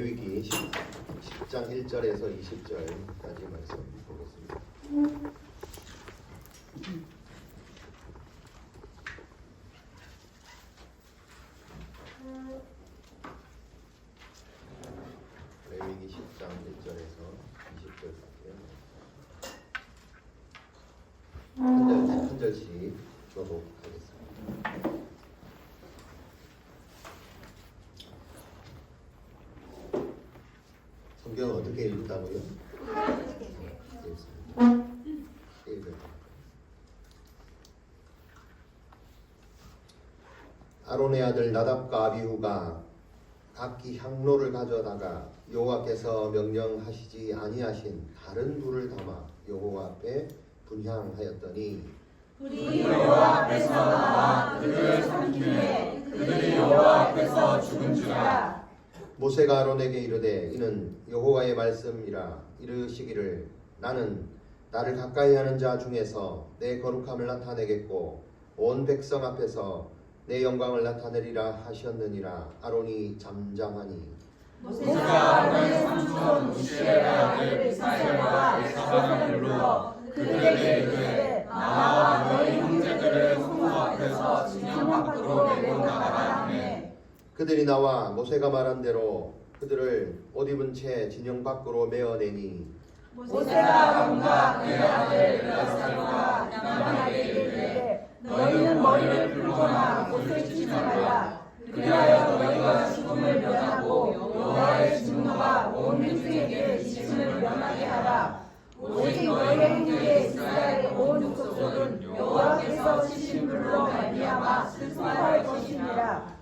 레위기 10장 1절에서 20절까지 말씀 보겠습니다. 레위기 10장 1절에서 20절까지 한 절씩 교독하겠습니다. 성경 어떻게 읽는다고요? 아론의 아들 나답과 아비후가 각기 향로를 가져다가 여호와께서 명령하시지 아니하신 다른 불을 담아 여호와 앞에 분향하였더니 불이 여호와 앞에서 나와 그들을 삼키매 그들이 여호와 앞에서 죽은지라. 모세가 아론에게 이르되 이는 여호와의 말씀이라. 이르시기를 나는 나를 가까이 하는 자 중에서 내 거룩함을 나타내겠고 온 백성 앞에서 내 영광을 나타내리라 하셨느니라. 아론이 잠잠하니 모세가 아론의 삼촌 우시엘의 아들 이스라엘과 에사반을 불러 그들에게 이르되 나와 너희 형제들을 성소 앞에서 진영 밖으로 내고 나가라 하매 그들이 나와 모세가 말한 대로 그들을 옷 입은 채 진영 밖으로 메어내니 모세가 아론과 그의 아들 엘아살과 나만에게 이르되 너희는 머리를 풀거나 옷을 찢지 말라. 그리하여 너희가 죽음을 면하고 여호와의 진노가 온 민중에게 미침을 면하게 하라. 오직 너희의 형제 이스라엘의 온 족속은 여호와께서 치신 불로 말미암아 슬퍼할 것이니라.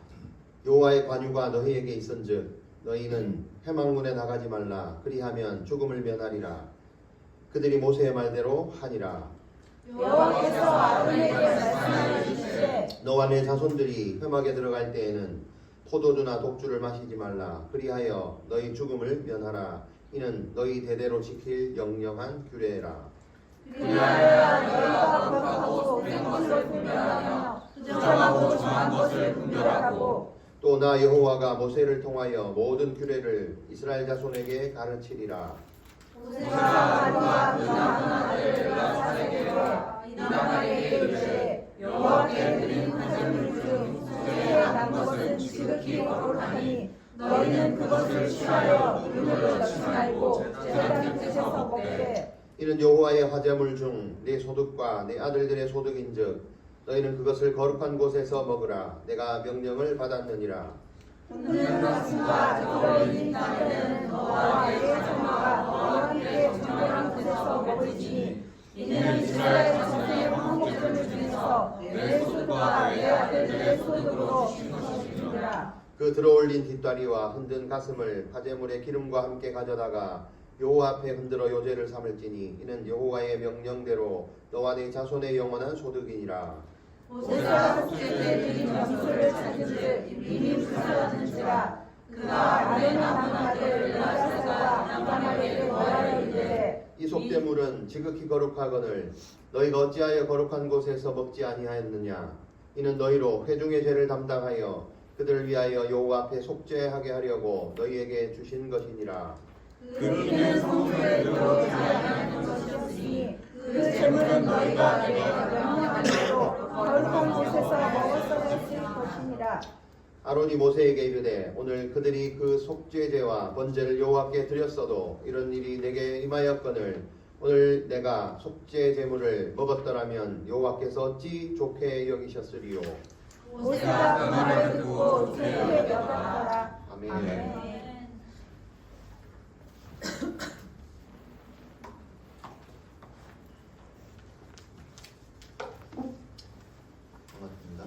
여호와의 관유가 너희에게 있은즉 너희는 회막문에 나가지 말라. 그리하면 죽음을 면하리라. 그들이 모세의 말대로 하니라. 여호와께서 아론에게 말씀하시되 너와 내 자손들이 회막에 들어갈 때에는 포도주나 독주를 마시지 말라. 그리하여 너희 죽음을 면하라. 이는 너희 대대로 지킬 영영한 규례라. 그리하여 너희가 거룩하고 된 것을 분별하며 부정하고 정한 것을 분별하고 또 나 여호와가 모세를 통하여 모든 규례를 이스라엘 자손에게 가르치리라. 모세가 아론과 그 남은 아들 엘아살에게와 이다말에게 이르되 여호와께 드린 화제물 중 소재에 난 것은 지극히 거룩하니 너희는 그것을 취하여 기름으로 넣지 말고 제단 뜻에서 먹되 이는 여호와의 화제물 중 내 소득과 내 아들들의 소득인즉 너희는 그것을 거룩한 곳에서 먹으라. 내가 명령을 받았느니라. 굽는 말씀과 저걸린 땅에는 너와 내 자녀가 너와 함께 정결한 곳에서 먹을지니 이는 이스라엘 자손의 황목들 중에서 내 소득과 내 아들들의 소득으로 주신 것이니라. 그 들어올린 뒷다리와 흔든 가슴을 화제물의 기름과 함께 가져다가 여호와 앞에 흔들어 요제를 삼을지니 이는 여호와의 명령대로 너와 네 자손의 영원한 소득이니라. 모세가 속죄제 드린 점수를 찾은즉 이미 불사랐는지라. 그가 아론의 남은 아들 엘아살과 이다말에게 뭐라 이르되 이 속죄물은 지극히 거룩하거늘 너희가 어찌하여 거룩한 곳에서 먹지 아니하였느냐. 이는 너희로 회중의 죄를 담당하여 그들을 위하여 여호와 앞에 속죄하게 하려고 너희에게 주신 것이니라. 그이는 성소에 들어오지 아니하는 것이었으니 그 제물은 너희가 내가 명령한 대로 거룩한 곳에서 먹었어야 했을 것이니라. 아론이 모세에게 이르되 오늘 그들이 그 속죄제와 번제를 여호와께 드렸어도 이런 일이 내게 임하였거늘 오늘 내가 속죄 제물을 먹었더라면 여호와께서 어찌 좋게 여기셨으리요. 모세가 그 말을 듣고 제물에 명령하라. 아멘. 반갑습니다.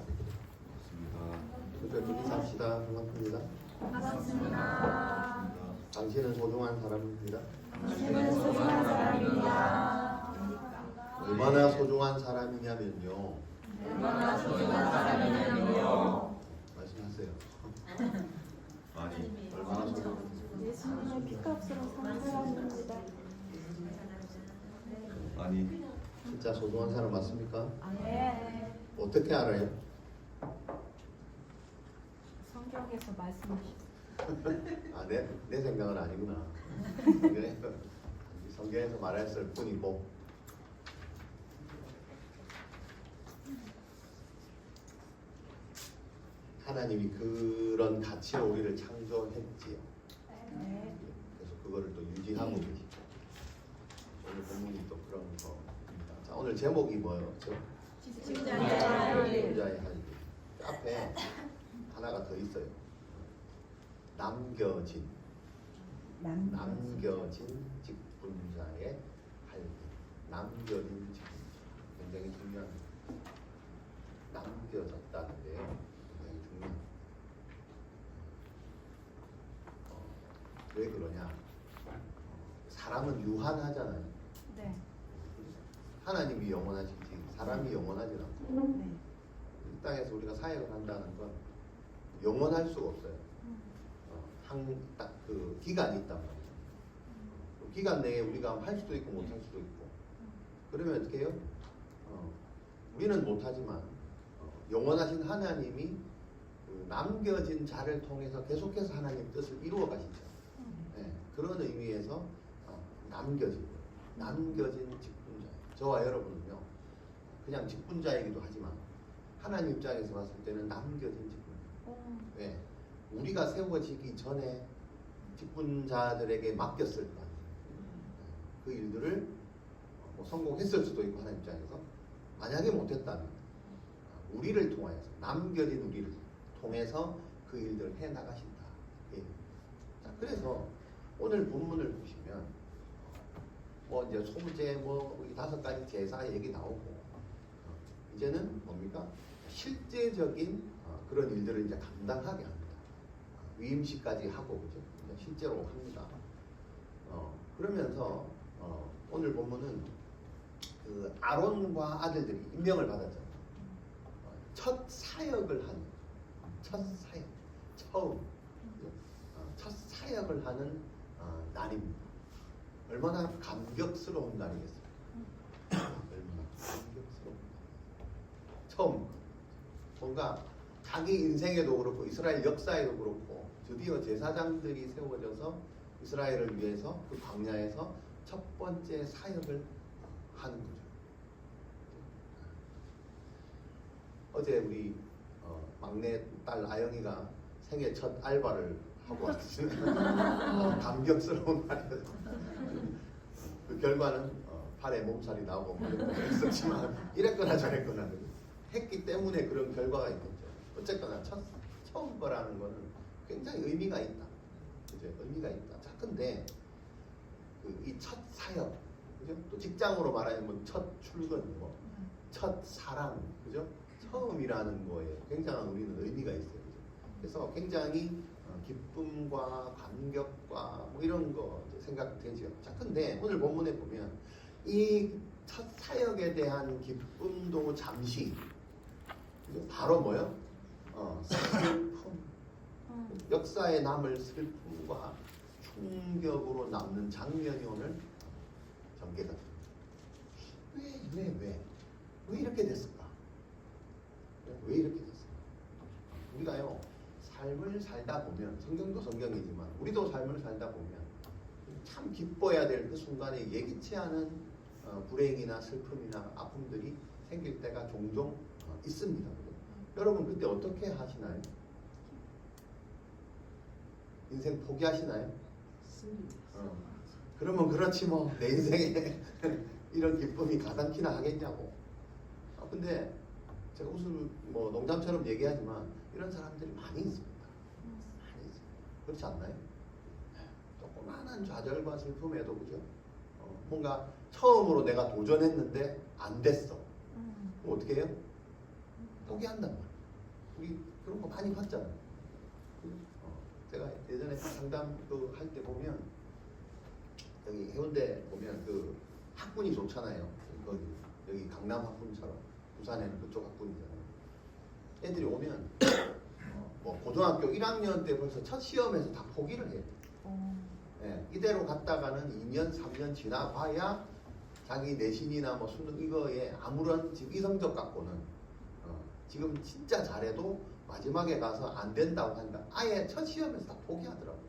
특별히 인사합시다. 반갑습니다. 반갑습니다. 당신은 소중한 사람입니다. 당신은 소중한 사람입니다. 얼마나 소중한 사람이냐면요. 얼마나 소중한 사람이냐면요. 말씀하세요. 많이 얼마나 소중한 예수님의 피값으로 산 사람입니다. 많이 진짜 소중한 사람 맞습니까? 네. 어떻게 알아요? 성경에서 말씀하셨어요. 내 생각은 아니구나. 그래? 성경에서 말했을 뿐이고. 하나님이 그런 가치로 우리를 창조했지요. 네. 그래서 그거를 또 유지하고 계시죠. 오늘 본문이 또 그런 거입니다. 자, 오늘 제목이 뭐였죠? 직분자의 할 일. 직분자의 할 일. 앞에 하나가 더 있어요. 남겨진 직분자의 할 일. 남겨진 직분자. 굉장히 중요한. 남겨졌다는데요. 굉장히 중요한. 왜 그러냐? 사람은 유한하잖아요. 네. 하나님이 영원하시지 사람이 영원하지 않고 네. 이 땅에서 우리가 사역을 한다는 건 영원할 수가 없어요. 딱 그 기간이 있단 말이죠. 그 기간 내에 우리가 할 수도 있고 못 할 수도 있고. 그러면 어떻게 해요? 우리는 못하지만 영원하신 하나님이 그 남겨진 자를 통해서 계속해서 하나님 뜻을 이루어 가시죠. 네, 그런 의미에서 남겨진 직분자. 저와 여러분은요, 그냥 직분자이기도 하지만 하나님 입장에서 봤을 때는 남겨진 직분자. 왜? 우리가 세워지기 전에 직분자들에게 맡겼을 거 아니에요. 그 일들을 뭐 성공했을 수도 있고 하나님 입장에서 만약에 못했다면 우리를 통하여서 남겨진 우리를 통해서 그 일들을 해 나가신다. 예. 자, 그래서 오늘 본문을 보시면 뭐 이제 소제 뭐 5가지 제사 얘기 나오고 이제는 뭡니까? 실제적인 그런 일들을 이제 감당하게 합니다. 위임식까지 하고 그죠? 이제 실제로 합니다. 그러면서 오늘 본문은 그 아론과 아들들이 임명을 받았잖아요. 첫 사역을 하는 처음 첫 사역을 하는 날입니다. 얼마나 감격스러운 날이겠어요. 얼마나 감격스러운 날. 처음 뭔가 자기 인생에도 그렇고 이스라엘 역사에도 그렇고 드디어 제사장들이 세워져서 이스라엘을 위해서 그 광야에서 첫 번째 사역을 하는 거죠. 어제 우리 막내 딸 아영이가 생애 첫 알바를 하고 왔어요. 감격스러운 날이었어요. 그 결과는 팔에 몸살이 나고 뭐 그랬었지만 이랬거나 저랬거나 했기 때문에 그런 결과가 있겠죠. 어쨌거나 처음 거라는 거는 굉장히 의미가 있다. 그죠? 의미가 있다. 자, 근데 이 첫 사역, 그죠? 또 직장으로 말하면 첫 출근, 첫 사랑, 그죠? 처음이라는 거에 굉장한 우리는 의미가 있어요. 그죠? 그래서 굉장히 기쁨과 감격과 뭐 이런 거 생각되죠. 자, 근데 오늘 본문에 보면 이 첫 사역에 대한 기쁨도 잠시, 그죠? 바로 뭐요? 슬픔. 역사에 남을 슬픔과 충격으로 남는 장면이 오늘 전개가 됩니다. 왜 이렇게 됐을까? 왜 이렇게 됐을까? 우리가요, 삶을 살다 보면, 성경도 성경이지만 우리도 삶을 살다 보면 참 기뻐야 될 그 순간에 예기치 않은 불행이나 슬픔이나 아픔들이 생길 때가 종종 있습니다. 여러분 그때 어떻게 하시나요? 인생 포기하시나요? 그러면 그렇지 뭐 내 인생에 이런 기쁨이 가당키나 하겠냐고. 근데 제가 무슨 뭐 농담처럼 얘기하지만 이런 사람들이 많이 있습니다. 많이 있습니다. 그렇지 않나요? 조그마한 좌절과 슬픔에도 그죠? 뭔가 처음으로 내가 도전했는데 안 됐어. 그럼 어떻게 해요? 포기한단 말이에요. 우리 그런 거 많이 봤잖아요. 제가 예전에 상담 할 때 보면 여기 해운대 보면 그 학군이 좋잖아요. 여기 강남 학군처럼 부산에는 그쪽 학군이잖아요. 애들이 오면 뭐 고등학교 1학년 때 벌써 첫 시험에서 다 포기를 해요. 네, 이대로 갔다가는 2년 3년 지나봐야 자기 내신이나 뭐 수능 이거에 아무런 지금 이 성적 갖고는 지금 진짜 잘해도 마지막에 가서 안 된다고 하니까 아예 첫 시험에서 다 포기하더라고요.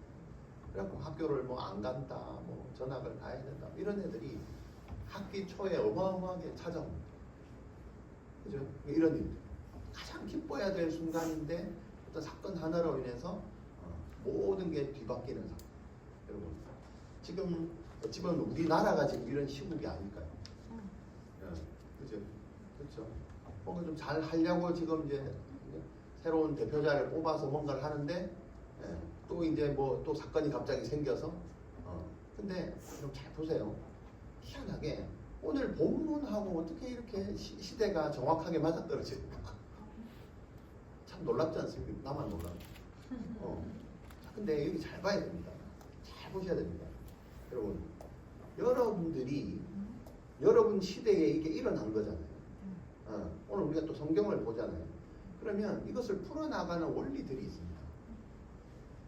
그래갖고 학교를 뭐 안 간다, 뭐 전학을 가야 된다, 이런 애들이 학기 초에 어마어마하게 찾아옵니다. 그죠? 이런 일들. 가장 기뻐해야 될 순간인데 어떤 사건 하나로 인해서 모든 게 뒤바뀌는 사건. 여러분, 지금 어찌 보면 우리나라가 지금 이런 시국이 아닐까요? 그죠? 그렇죠. 뭔가 좀 잘 하려고 지금 이제 새로운 대표자를 뽑아서 뭔가를 하는데 또 이제 뭐 또 사건이 갑자기 생겨서 근데 좀 잘 보세요. 희한하게 오늘 본문하고 어떻게 이렇게 시대가 정확하게 맞아떨어질까? 참 놀랍지 않습니까? 나만 놀랍. 자, 근데 여기 잘 봐야 됩니다. 잘 보셔야 됩니다. 여러분, 여러분들이 여러분 시대에 이게 일어난 거잖아요. 오늘 우리가 또 성경을 보잖아요. 그러면 이것을 풀어나가는 원리들이 있습니다.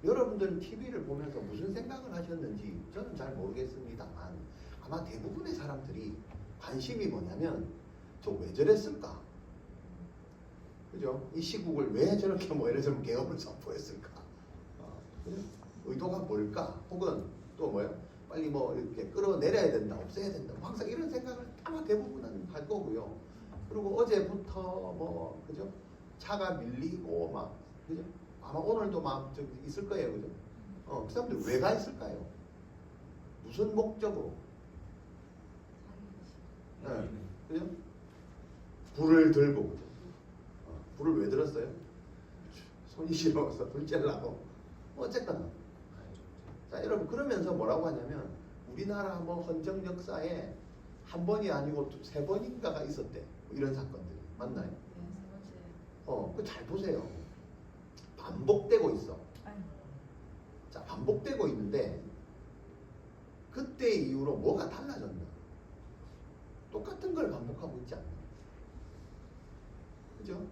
여러분들은 TV를 보면서 무슨 생각을 하셨는지 저는 잘 모르겠습니다만 아마 대부분의 사람들이 관심이 뭐냐면 저 왜 저랬을까? 그죠? 이 시국을 왜 저렇게 뭐 예를 들면 개업을 선포했을까? 그죠? 의도가 뭘까? 혹은 또 뭐요? 빨리 뭐 이렇게 끌어내려야 된다, 없애야 된다. 뭐 항상 이런 생각을 아마 대부분은 할 거고요. 그리고 어제부터 뭐 그죠? 차가 밀리고 막 그죠? 아마 오늘도 막 저기 있을 거예요, 그죠? 그 사람들 왜 가 있을까요? 무슨 목적으로? 그죠? 불을 들고 그죠? 불을 왜 들었어요? 손이 시려워서 불 쬐려고. 어쨌거나. 자, 여러분 그러면서 뭐라고 하냐면 우리나라 뭐 헌정 역사에 한 번이 아니고 세 번인가가 있었대. 뭐 이런 사건들이 맞나요? 그 잘 보세요. 반복되고 있어. 자, 반복되고 있는데 그때 이후로 뭐가 달라졌나? 똑같은 걸 반복하고 있지 않나? 그죠?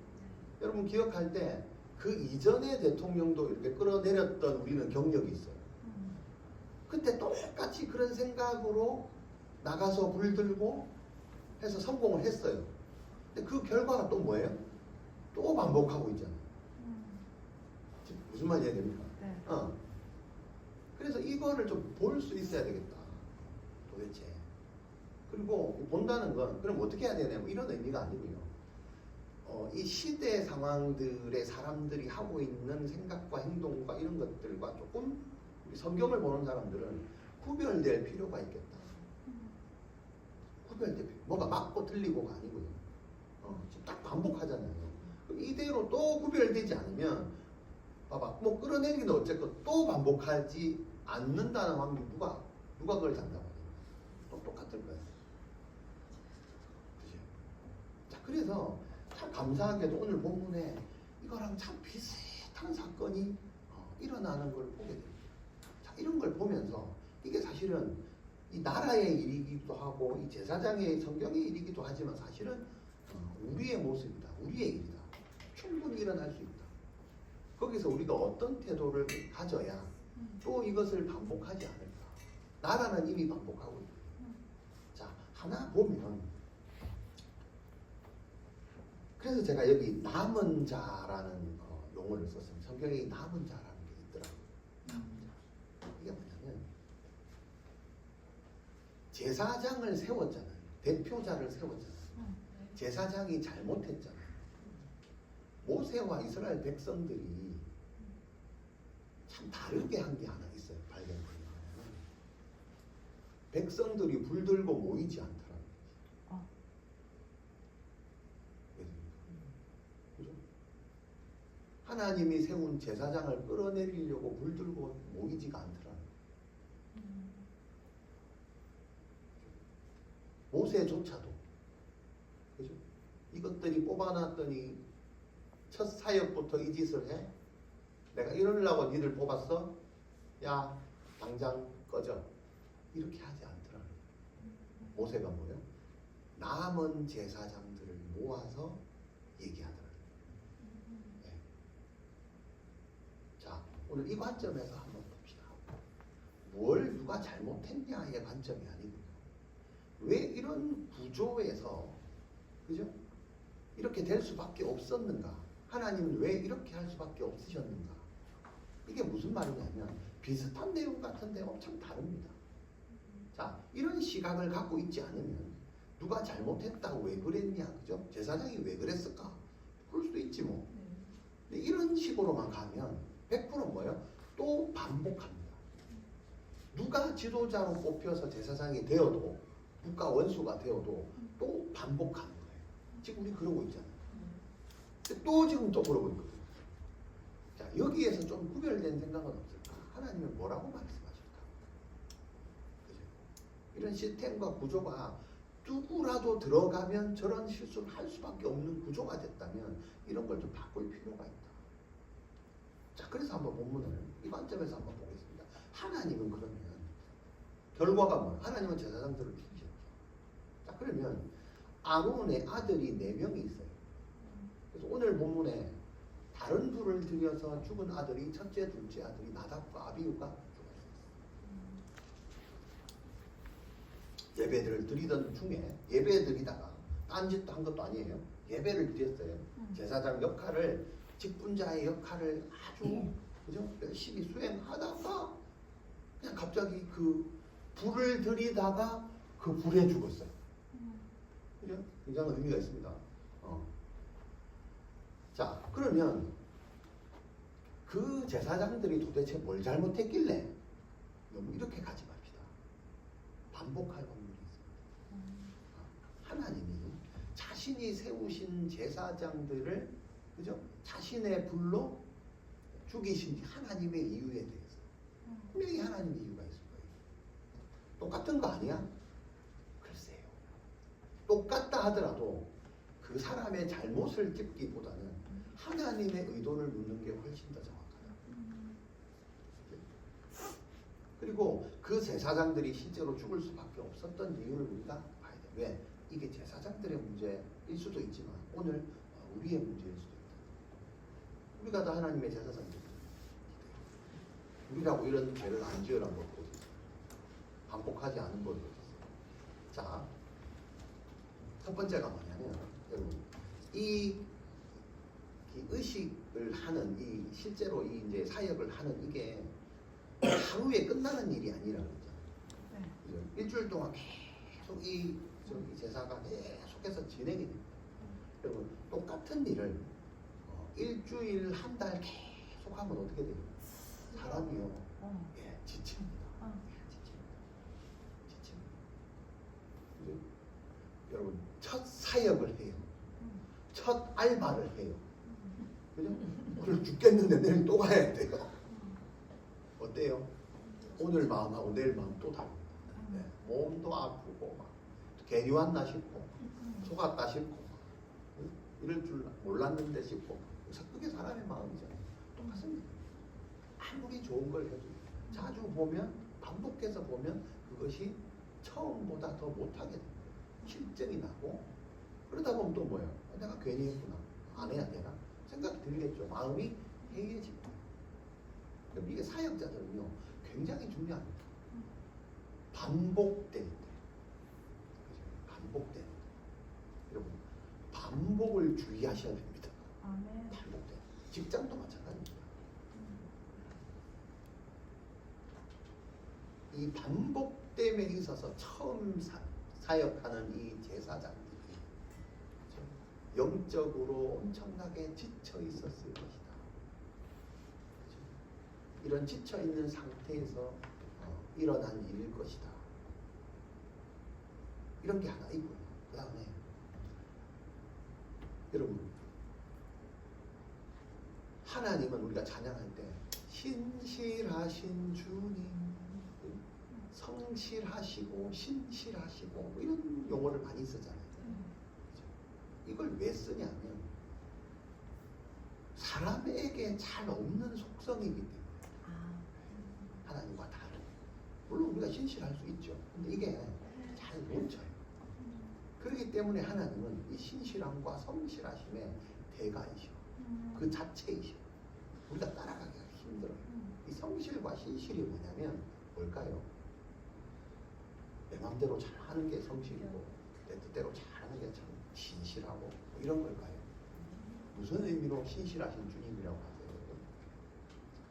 여러분 기억할 때 그 이전의 대통령도 이렇게 끌어내렸던 우리는 경력이 있어요. 그때 똑같이 그런 생각으로 나가서 불 들고 해서 성공을 했어요. 근데 그 결과가 또 뭐예요? 또 반복하고 있잖아요. 무슨 말이 해야 됩니까? 네. 그래서 이거를 좀 볼 수 있어야 되겠다. 도대체. 그리고 본다는 건 그럼 어떻게 해야 되냐 뭐 이런 의미가 아니고요. 이 시대 상황들의 사람들이 하고 있는 생각과 행동과 이런 것들과 조금 우리 성경을 보는 사람들은 구별될 필요가 있겠다. 구별될 필요. 뭐가 맞고 틀리고가 아니고요. 지금 딱 반복하잖아요. 그럼 이대로 또 구별되지 않으면 봐봐, 뭐 끌어내리기는 어쨌건 또 반복하지 않는다는 확률 누가 그걸 장담하냐? 또 똑같을 거예요. 그죠? 자, 그래서 참 감사하게도 오늘 본문에 이거랑 참 비슷한 사건이 일어나는 걸 보게 됩니다. 자, 이런 걸 보면서 이게 사실은 이 나라의 일이기도 하고 이 제사장의 성경의 일이기도 하지만 사실은 우리의 모습이다, 우리의 일이다. 충분히 일어날 수 있다. 거기서 우리가 어떤 태도를 가져야 또 이것을 반복하지 않을까. 나라는 이미 반복하고 있고. 자, 하나 보면 그래서 제가 여기 남은 자라는 용어를 썼습니다. 성경에 남은 자라는 게 있더라고요. 남은 자. 이게 뭐냐면 제사장을 세웠잖아요. 대표자를 세웠잖아요. 제사장이 잘못했잖아요. 모세와 이스라엘 백성들이 참 다르게 한 게 하나 있어요. 발견하면 백성들이 불 들고 모이지 않더라고요. 그죠? 하나님이 세운 제사장을 끌어내리려고 불 들고 모이지가 않더라고요. 모세조차도 그죠? 이것들이 뽑아놨더니 첫 사역부터 이 짓을 해? 내가 이러려고 니들 뽑았어? 야, 당장 꺼져. 이렇게 하지 않더라고요. 모세가 뭐예요? 남은 제사장들을 모아서 얘기하더라고요. 네. 자, 오늘 이 관점에서 한번 봅시다. 뭘 누가 잘못했냐의 관점이 아니고요. 왜 이런 구조에서 그죠? 이렇게 될 수밖에 없었는가? 하나님은 왜 이렇게 할 수밖에 없으셨는가? 이게 무슨 말이냐면 비슷한 내용 같은데 엄청 다릅니다. 자, 이런 시각을 갖고 있지 않으면 누가 잘못했다고 왜 그랬냐, 그죠? 제사장이 왜 그랬을까? 그럴 수도 있지 뭐. 근데 이런 식으로만 가면 100% 뭐예요? 또 반복합니다. 누가 지도자로 뽑혀서 제사장이 되어도 국가 원수가 되어도 또 반복하는 거예요. 지금 우리 그러고 있잖아요. 근데 또 지금 또 그러고 있거든요. 자, 여기에서 좀 구별된 생각은 없을까? 하나님은 뭐라고 말씀하실까? 그죠? 이런 시스템과 구조가 누구라도 들어가면 저런 실수를 할 수밖에 없는 구조가 됐다면 이런 걸 좀 바꿀 필요가 있다. 자, 그래서 한번 본문을 이 관점에서 한번 보겠습니다. 하나님은 그러면 결과가 뭐예요? 하나님은 제사장들을 죽이셨죠. 자, 그러면 아론의 아들이 4명이 있어요. 그래서 오늘 본문에 다른 불을 들여서 죽은 아들이 첫째, 둘째 아들이 나답과 아비후가 죽었어요. 예배들을 드리던 중에 예배 드리다가 딴짓도 한 것도 아니에요. 예배를 드렸어요. 제사장 역할을, 직분자의 역할을 아주 그죠? 열심히 수행하다가 그냥 갑자기 그 불을 들이다가 그 불에 죽었어요. 그죠? 굉장히 의미가 있습니다. 자, 그러면 그 제사장들이 도대체 뭘 잘못했길래 너무 이렇게 가지 맙시다. 반복할 확률이 있습니다. 하나님이 자신이 세우신 제사장들을 그죠? 자신의 불로 죽이신 하나님의 이유에 대해서 분명히 하나님의 이유가 있을 거예요. 똑같은 거 아니야? 글쎄요. 똑같다 하더라도 그 사람의 잘못을 찝기보다는 하나님의 의도를 묻는 게 훨씬 더 정확하다. 그리고 그 제사장들이 실제로 죽을 수밖에 없었던 이유를 우리가 봐야 돼. 왜? 이게 제사장들의 문제일 수도 있지만 오늘 우리의 문제일 수도 있다. 우리가 다 하나님의 제사장들입니다. 우리라고 이런 죄를 안 지으라는 것 어디 있어요? 반복하지 않은 것 어디 있어요? 자, 첫 번째가 뭐냐면 여러분 이 의식을 하는 이 실제로 이 이제 사역을 하는 이게 하루에 끝나는 일이 아니라 그러잖아요. 네. 일주일 동안 계속 이 제사가 계속해서 진행이 됩니다. 여러분 똑같은 일을 일주일 한 달 계속 하면 어떻게 돼요? 사람이요. 예, 지칩니다. 지칩니다. 그죠? 여러분 첫 사역을 해요. 첫 알바를 해요. 그죠? 오늘 죽겠는데 내일 또 가야 돼요. 어때요? 오늘 마음하고 내일 마음 또 다릅니다. 네. 몸도 아프고 막 괜히 왔나 싶고 속았다 싶고 이럴 줄 몰랐는데 싶고 그게 사람의 마음이잖아요. 똑같습니다. 아무리 좋은 걸 해도 자주 보면 반복해서 보면 그것이 처음보다 더 못하게 됩니다. 실증이 나고 그러다 보면 또 뭐예요? 내가 괜히 했구나. 안 해야 되나? 생각이 들겠죠. 마음이 해이해집니다. 그럼 이게 사역자들은요 굉장히 중요합니다. 반복될 때. 반복될 때. 여러분 반복을 주의하셔야 됩니다. 반복될 때. 직장도 마찬가지입니다. 이 반복됨에 있어서 처음 사역하는 이 제사장들이 영적으로 엄청나게 지쳐 있었을 것이다. 이런 지쳐 있는 상태에서 일어난 일일 것이다. 이런 게 하나 있고요. 그 다음에 여러분 하나님은 우리가 찬양할 때 신실하신 주님, 성실하시고 신실하시고 뭐 이런 용어를 많이 쓰잖아요. 이걸 왜 쓰냐면 사람에게 잘 없는 속성이기 때문에 하나님과 다른. 물론 우리가 신실할 수 있죠. 근데 이게 잘 못 쳐요. 그렇기 때문에 하나님은 이 신실함과 성실하심의 대가이셔. 그 자체이셔. 우리가 따라가기가 힘들어요. 이 성실과 신실이 뭐냐면 뭘까요? 내 마음대로 잘 하는 게 성실이고 내 뜻대로 잘하는 게 참 신실하고 뭐 이런 걸까요? 무슨 의미로 신실하신 주님이라고 하세요?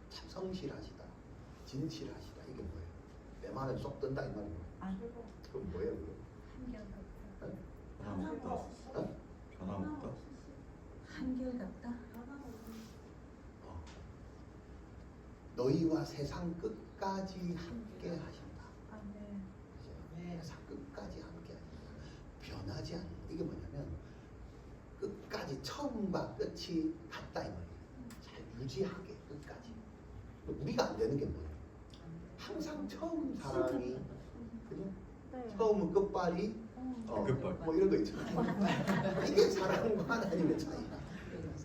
참 성실하시다, 진실하시다, 이게 뭐예요? 내 말은 쏙 든다 이 말이에요. 그럼 뭐예요? 그거? 변함없다. 어? 변함없다. 한결같다. 어. 너희와 세상 끝까지 함께 하신다. 그죠? 세상 끝까지 함께 하신다. 변하지 않는 이게 뭐냐면 끝까지 처음과 끝이 같다 이 말이에요. 잘 유지하게 끝까지. 우리가 안 되는 게 뭐예요? 항상 처음 사랑이 그죠? 네. 처음은 끝발이 끝발. 뭐 이런 거 있잖아요. 이게 사랑과 하나님의 차이다.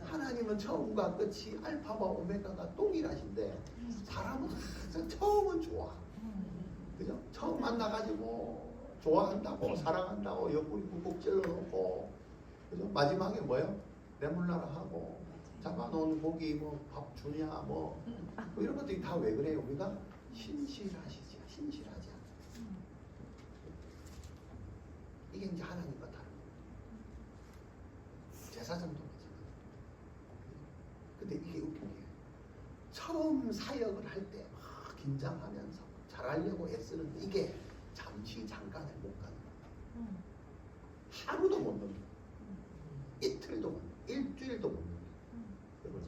하나님은 처음과 끝이 알파와 오메가가 동일하신데 사람은 항상 처음은 좋아. 그죠? 처음 만나가지고 좋아한다고 사랑한다고 옆구리 꾹꾹 찔러놓고 그죠? 마지막에 뭐예요? 내몰라라 하고 잡아놓은 고기 뭐 밥 주냐 뭐 이런 것들이 다 왜 그래요? 우리가 신실하시지 신실하지 않아. 이게 이제 하나님과 다른 거예요. 제사장도 마찬가지예요. 근데 이게 웃긴 게 처음 사역을 할 때 막 긴장하면서 잘하려고 애쓰는데 이게 잠시 잠깐을 못 가는 거예요. 하루도 못 넘겨. 이틀도 못 넘겨. 일주일도 못 넘겨. 여러분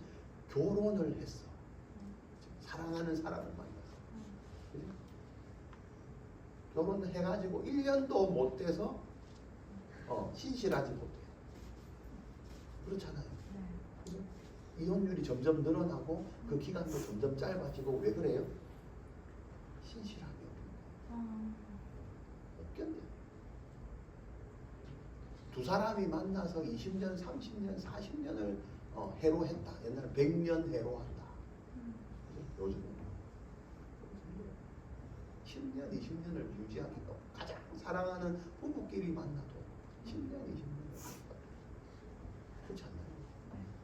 결혼을 했어. 사랑하는 사람을 만나서. 그죠? 결혼을 해가지고 1년도 못 돼서 신실하지 못해요. 그렇잖아요. 그죠? 이혼율이 점점 늘어나고 그 기간도 점점 짧아지고 왜 그래요? 신실하게 없겠네요. 두 사람이 만나서 20년, 30년, 40년을 해로했다. 옛날에 100년 해로한다. 요즘은 10년, 20년을 유지하기가 가장 사랑하는 부부끼리 만나도 10년, 20년을 하니까 그렇지 않나요?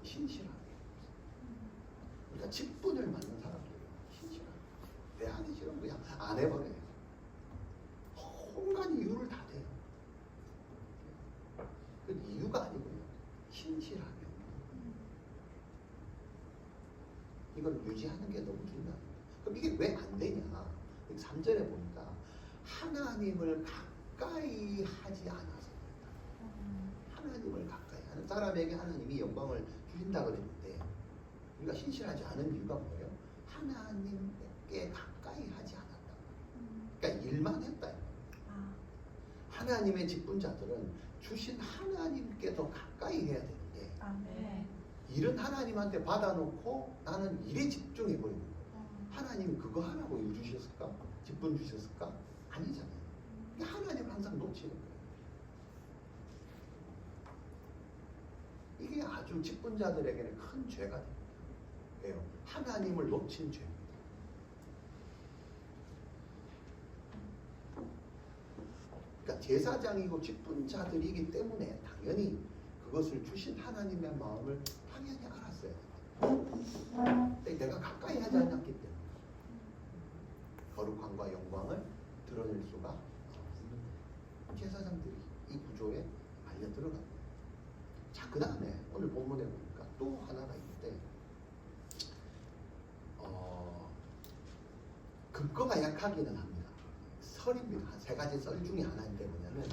신실하게. 우리가 직분을 맞는 사람들이에요. 신실하게. 내 하기 싫으면 그냥 안 해버려요. 온갖 이유를 다 대요. 그 이유가 아니고요. 신실하게. 이걸 유지하는 게 너무 중요합니다. 그럼 이게 왜 안 되냐? 3절에 보니까 하나님을 가까이 하지 않아서 그렇다. 하나님을 가까이 하는 사람에게 하나님이 영광을 주신다 그랬는데 우리가 신실하지 않은 이유가 뭐예요? 하나님께 가까이 하지 않았다. 그러니까 일만 했다. 하나님의 직분자들은 주신 하나님께 더 가까이 해야 되는데 일은 하나님한테 받아놓고 나는 일에 집중해버리는 거예요. 하나님이 그거 하라고 일 주셨을까? 직분 주셨을까? 아니잖아요. 하나님을 항상 놓치는 거예요. 이게 아주 직분자들에게는 큰 죄가 됩니다. 왜요? 하나님을 놓친 죄입니다. 그러니까 제사장이고 직분자들이기 때문에 당연히 그것을 주신 하나님의 마음을 당연히 알았어야 됩니다. 근데 내가 가까이 하지 않았기 때문에 거룩함과 영광을 드러낼 수가 없습니다. 제사장들이 이 구조에 말려 들어갑니다. 자, 그 다음에 오늘 본문에 보니까 또 하나가 있는데 근거가 약하기는 합니다. 설입니다. 한 세 가지 설 중에 하나인데 뭐냐면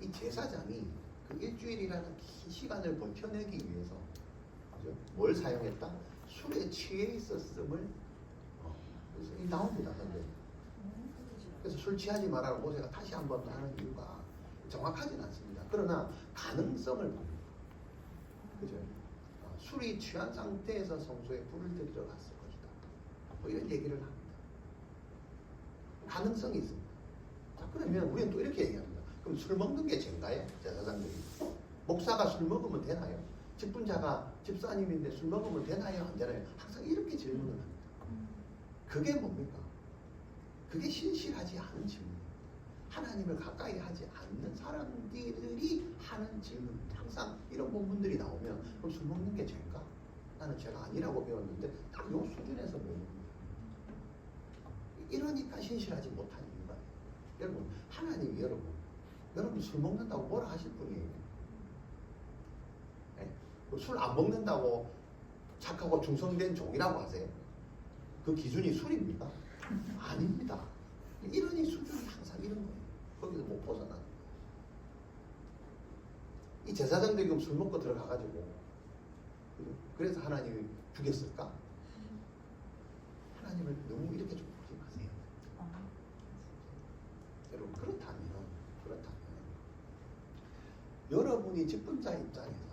이 제사장이 그 일주일이라는 긴 시간을 버텨내기 위해서 그죠? 뭘 사용했다? 술에 취해 있었음을 그래서 이 나옵니다. 근데 그래서 술 취하지 말라고 모세가 다시 한 번 하는 이유가 정확하진 않습니다. 그러나 가능성을 봅니다. 그죠? 술이 취한 상태에서 성소에 불을 들이러 갔을 것이다. 뭐 이런 얘기를 합니다. 가능성이 있습니다. 자, 그러면 우리는 또 이렇게 얘기합니다. 그럼 술 먹는 게 죄인가요? 제사장들이. 목사가 술 먹으면 되나요? 직분자가 집사님인데 술 먹으면 되나요? 안 되나요? 항상 이렇게 질문을 합니다. 그게 뭡니까? 그게 신실하지 않은 질문입니다. 하나님을 가까이 하지 않는 사람들이 하는 질문. 항상 이런 본문들이 나오면 그럼 술 먹는 게 죄인가? 나는 죄가 아니라고 배웠는데 딱 요 수준에서 배우는 거예요. 이러니까 신실하지 못하는 이유가 여러분 하나님이 여러분 여러분 술 먹는다고 뭐라 하실 분이에요? 술 안 먹는다고 착하고 충성된 종이라고 하세요? 그 기준이 술입니까? 아닙니다. 이러니 수준이 항상 이런 거예요. 거기서 못 벗어나는 거예요. 이 제사장들이 그럼 술 먹고 들어가가지고 그래서 하나님이 죽였을까? 하나님을 너무 이렇게 좀 보지 마세요. 여러분 그렇다면 여러분이 직분자 입장에서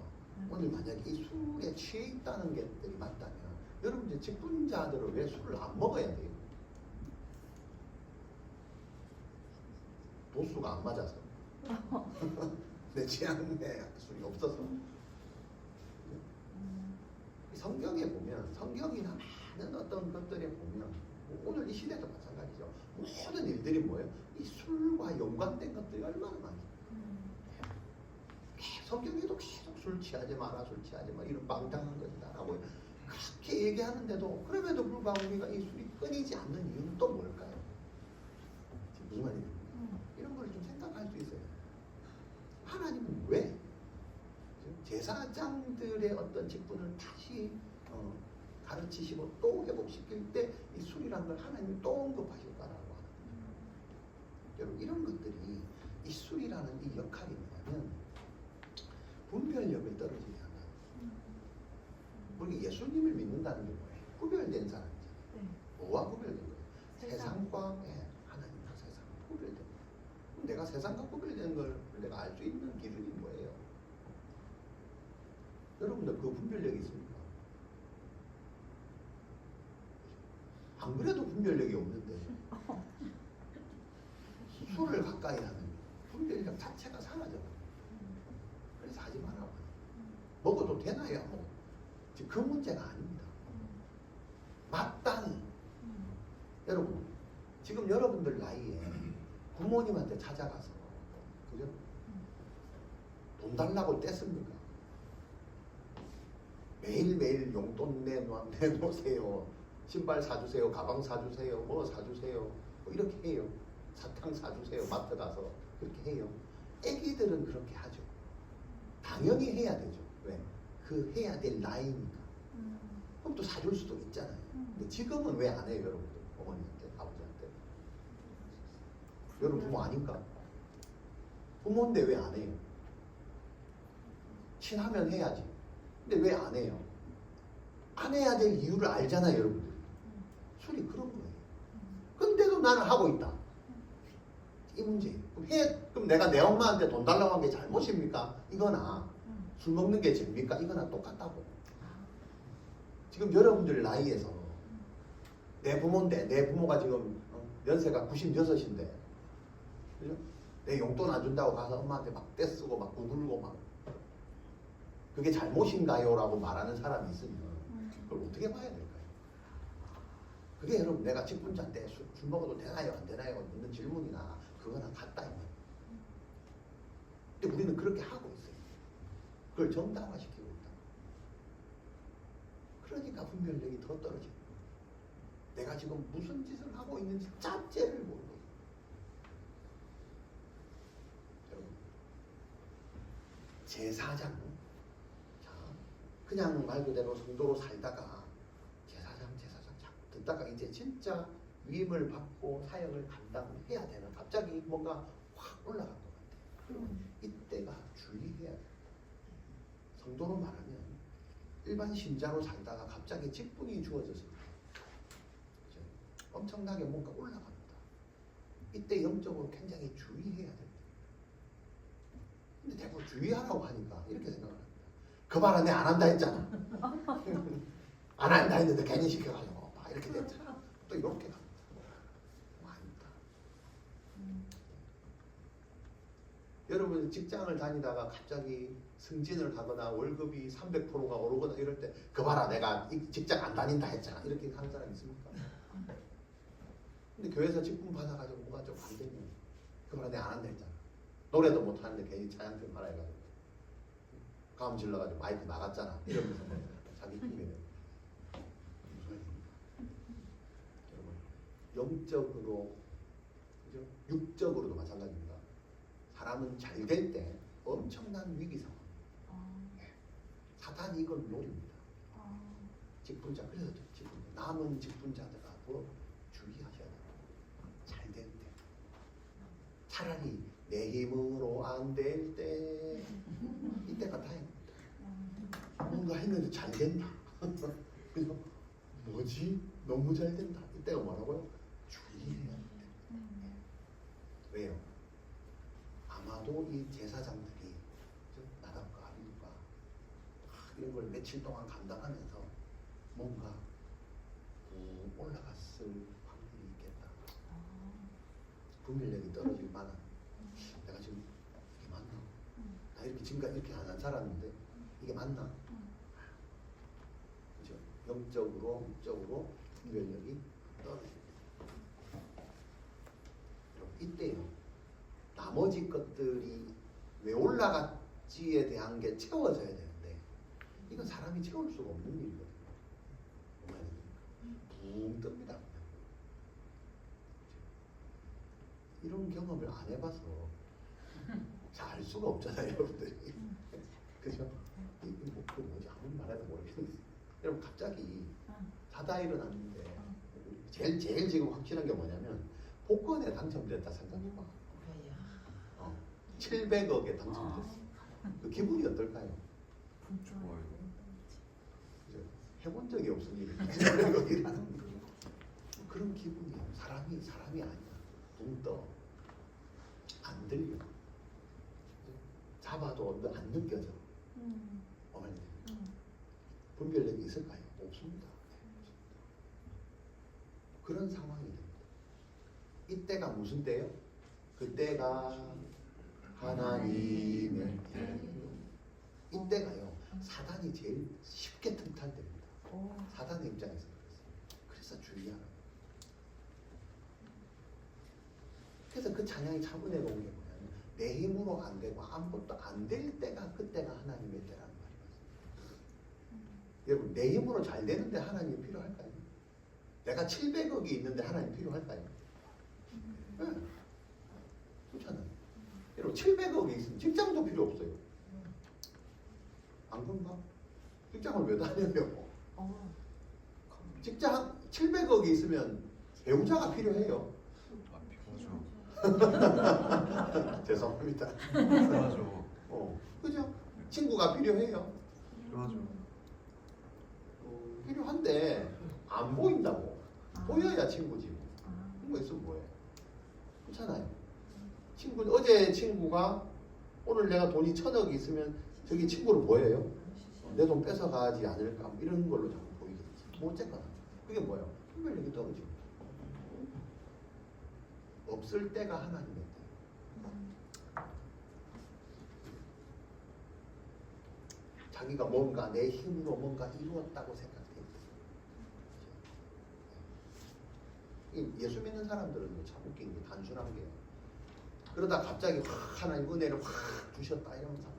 오늘 만약에 이 술에 취해 있다는 것들이 맞다면 여러분 이제 직분자들은 왜 술을 안 먹어야 돼요? 도수가 안 맞아서 내 취향에 술이 없어서. 성경에 보면 성경이나 많은 어떤 것들에 보면 오늘 이 시대도 마찬가지죠. 모든 일들이 뭐예요? 이 술과 연관된 것들이 얼마나 많아요. 성경에도 계속 술 취하지 마라, 술 취하지 마, 이런 방탕한 것이다라고 그렇게 얘기하는데도 그럼에도 불구하고 우리가 이 술이 끊이지 않는 이유는 또 뭘까요? 무슨 말입니까? 이런 걸 좀 생각할 수 있어요. 하나님은 왜 제사장들의 어떤 직분을 다시 가르치시고 또 회복시킬 때 이 술이라는 걸 하나님이 또 언급하실까라고 하는 거예요. 여러분 이런 것들이 이 술이라는 이 역할이 뭐냐면 분별력을 떨어지게 하는. 우리 예수님을 믿는다는 게 뭐예요? 구별된 사람이잖아요. 뭐와 구별된 거예요? 세상과 하나님과 세상 구별된 거예요. 그럼 내가 세상과 구별된 걸 내가 알 수 있는 기준이 뭐예요? 여러분들 그 분별력이 있습니까? 안 그래도 분별력이 없는데 술을 가까이 하는 분별력 자체가 사라져요. 그래서 하지 말라고. 먹어도 되나요? 그 문제가 아닙니다. 마땅히 여러분 지금 여러분들 나이에 부모님한테 찾아가서 그죠? 돈 달라고 뗐습니까? 매일매일 용돈 내놓으세요. 신발 사주세요. 가방 사주세요. 뭐 사주세요. 뭐 이렇게 해요. 사탕 사주세요. 마트 가서 그렇게 해요. 애기들은 그렇게 하죠. 당연히 해야 되죠. 왜? 그 해야 될 나이니까. 그럼 또 사줄 수도 있잖아요. 근데 지금은 왜 안 해요, 여러분들? 어머니한테, 아버지한테. 여러분 부모 아닌가? 부모인데 왜 안 해요? 친하면 해야지. 근데 왜 안 해요? 안 해야 될 이유를 알잖아요, 여러분들. 술이 그런 거예요. 근데도 나는 하고 있다. 이 문제예요. 그럼 내가 내 엄마한테 돈 달라고 한 게 잘못입니까? 이거나 술 먹는 게 죄입니까? 이거나 똑같다고. 지금 여러분들 나이에서 내 부모인데 내 부모가 지금 연세가 96인데 그죠? 내 용돈 안 준다고 가서 엄마한테 막 떼쓰고 막 구글고 막 그게 잘못인가요? 라고 말하는 사람이 있으면 그걸 어떻게 봐야 될까요? 그게 여러분 내가 직분자인데 술 먹어도 되나요? 안 되나요? 묻는 질문이나 그거나 같다 이 말이에요. 근데 우리는 그렇게 하고 있어요. 그걸 정당화시키고 있다. 그러니까 분별력이 더 떨어지고 내가 지금 무슨 짓을 하고 있는지 자체를 모르고 있어요. 여러분 제사장 그냥 말 그대로 성도로 살다가 제사장 자꾸 듣다가 이제 진짜 위임을 받고 사역을 감당해야 되는 갑자기 뭔가 확 올라간 것 같아요. 그러면 이때가 주의해야 돼요. 성도로 말하면 일반 신자로 살다가 갑자기 직분이 주어졌을 때 엄청나게 뭔가 올라갑니다. 이때 영적으로 굉장히 주의해야 됩니다. 근데 대부분 주의하라고 하니까 이렇게 생각을 합니다. 그 말 내가 안 한다 했잖아. 안 한다 했는데 괜히 시켜가지고 막 이렇게 됐잖아. 또 이렇게 갑니다. 아닙니다. 여러분 직장을 다니다가 갑자기 승진을 하거나 월급이 300%가 오르거나 이럴 때 그 봐라 내가 직장 안 다닌다 했잖아. 이렇게 하는 사람 있습니까? 근데 교회에서 직분 받아가지고 뭐가 좀 안 되면 그 봐라 내가 안 한다 했잖아. 노래도 못 하는데 괜히 찬양팀 하라 해가지고 감 질러가지고 마이크 나갔잖아. 이러면서 자기 핑계대요. 여러분 영적으로 그죠? 육적으로도 마찬가지입니다. 사람은 잘 될 때 엄청난 위기 상황. 사탄이 이걸 노립니다. 직분자, 그래서 직분자, 남은 직분자들아 더 주의하셔야 돼요. 잘 될 때. 차라리 내 힘으로 안 될 때, 이때가 다행입니다. 뭔가 했는데 잘 된다. 그래서 뭐지? 너무 잘 된다. 이때가 뭐라고요? 주의해야 돼. 왜요? 아마도 이 제사장들이 나답과 아비후가 이런 걸 며칠 동안 감당하면서 뭔가 올라갔을 확률이 있겠다. 분별력이 떨어질 만한. 내가 지금 이게 맞나? 나 이렇게 지금까지 이렇게 안 살았는데 이게 맞나? 그죠? 영적으로, 육적으로 분별력이 떨어집니다. 이때요. 나머지 것들이 왜 올라갔지에 대한 게 채워져야 되는데 이건 사람이 채울 수가 없는 일이거든요. 붕 뜹니다. 이런 경험을 안 해봐서 잘 알 수가 없잖아요, 여러분들이. 그죠? 그 뭐지? 아무리 말해도 모르겠는데. 여러분 갑자기 자다 일어났는데 제일 지금 확실한 게 뭐냐면 복권에 당첨됐다 생각해봐. 700억에 당첨됐어. 그 기분이 어떨까요? 좋아요. 그죠? 해본 적이 없으니 700억이라는 거. 그런 기분이에요. 사람이 아니야. 붕 떠. 안 들려. 잡아도 안 느껴져. 어머니. 분별력이 있을까요? 없습니다. 그런 상황이 됩니다. 이때가 무슨 때요? 그때가 하나님의 이때가요. 사단이 제일 쉽게 틈탈됩니다. 사단의 입장에서 그래서 주의하라. 그래서 그 찬양이 참 은혜로운 게 뭐냐면 내 힘으로 안 되고 아무것도 안 될 때가 그때가 하나님의 때라는 말이거든요. 여러분 내 힘으로 잘 되는데 하나님이 필요할까요? 내가 700억이 있는데 하나님 필요할까요? 네. 그렇잖아요. 여러분 700억이 있으면 직장도 필요 없어요. 안 그런가? 직장을 왜 다녀요? 직장 700억이 있으면 배우자가 필요해요. 필요하죠. 죄송합니다. 필요하죠. 그죠? 친구가 필요해요. 필요하죠. 필요한데 안 보인다고. 보여야 친구지. 친구 있으면 뭐해? 그렇잖아요. 어제 친구가 오늘 내가 돈이 1000억 있으면 저기 친구를 뭐예요? 내 돈 뺏어가지 않을까? 이런 걸로 자꾸 보이겠지. 뭐 어쨌거나. 그게 뭐예요? 분별력이 떨어지고. 없을 때가 하나님의 때. 자기가 뭔가 내 힘으로 뭔가 이루었다고 생각해요. 예수 믿는 사람들은 참 웃긴 게 단순한 게 그러다 갑자기 확 하나님 은혜를 확 주셨다 이런 상황.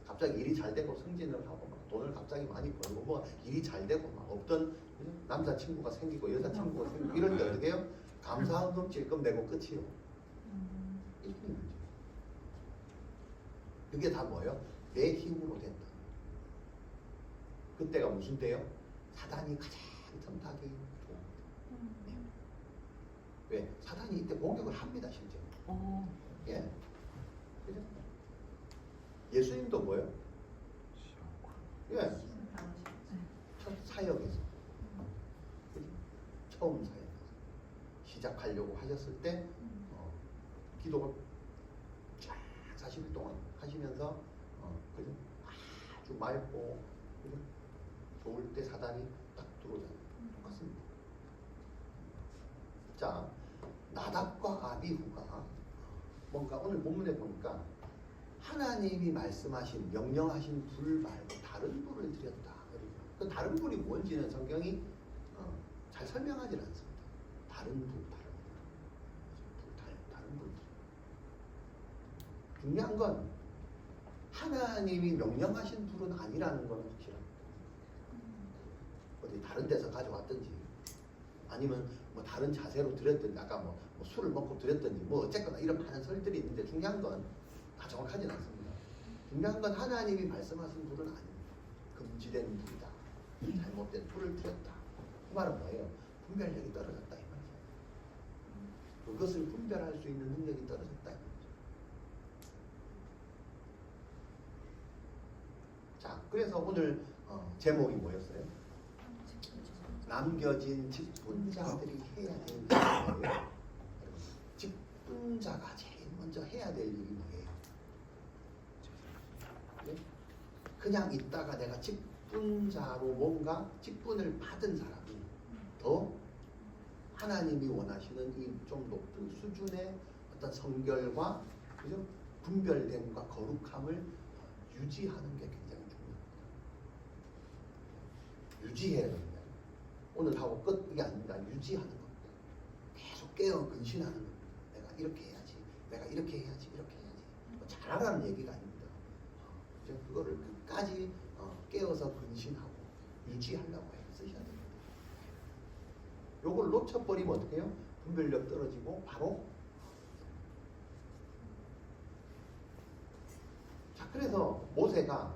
갑자기 일이 잘 되고 승진을 하고 막 돈을 갑자기 많이 벌고 뭐 일이 잘 되고 막 없던 남자친구가 생기고 여자친구가 생기고 이럴 때 어떻게 해요? 감사한금 찔끔 내고 끝이요. 이렇게 문제. 그게 다 뭐예요? 내 힘으로 된다. 그때가 무슨 때요? 사단이 가장 틈타기 좋은 때. 왜? 사단이 이때 공격을 합니다, 실제로. 예. 그죠? 예수님도 뭐예요? 예. 첫 사역에서. 그죠? 처음 사역에서. 시작하려고 하셨을 때, 기도를 쫙 40일 동안 하시면서, 그죠? 아주 맑고, 그죠? 좋을 때 사단이 딱 들어오잖아요. 똑같습니다. 자, 나답과 아비후가 뭔가 오늘 본문에 보니까 하나님이 말씀하신 명령하신 불 말고 다른 불을 드렸다. 그 다른 불이 뭔지는 성경이 잘 설명하지 않습니다. 다른 불. 중요한 건 하나님이 명령하신 불은 아니라는 건 확실합니다. 어디 다른 데서 가져왔든지 아니면 뭐 다른 자세로 드렸든지 아까 뭐 술을 먹고 드렸든지 뭐 어쨌거나 이런 많은 설들이 있는데 중요한 건 정확하진 않습니다. 중요한 건 하나님이 말씀하신 불은 아닙니다. 금지된 불이다. 잘못된 불을 틀었다. 그 말은 뭐예요? 분별력이 떨어졌다 이 말이죠. 그것을 분별할 수 있는 능력이 떨어졌다 이 말이죠. 자, 그래서 오늘 제목이 뭐였어요? 남겨진 직분자들이 해야 될 일이 뭐예요? 직분자가 제일 먼저 해야 될 일이 뭐예요? 네? 그냥 있다가 내가 직분자로 뭔가 직분을 받은 사람이 더 하나님이 원하시는 이 좀 높은 수준의 어떤 성결과 그죠? 분별됨과 거룩함을 유지하는 게 굉장히 중요합니다. 유지해야 됩니다. 오늘 하고 끝 이게 아닙니다. 유지하는 겁니다. 계속 깨어 근신하는 겁니다. 내가 이렇게 해야지, 내가 이렇게 해야지, 이렇게 해야지. 뭐 잘하라는 얘기가 아닙니다. 그거를 끝까지 깨어서 근신하고 유지하려고 쓰셔야 됩니다. 요걸 놓쳐버리면 어떻게 해요? 분별력 떨어지고 바로 자, 그래서 모세가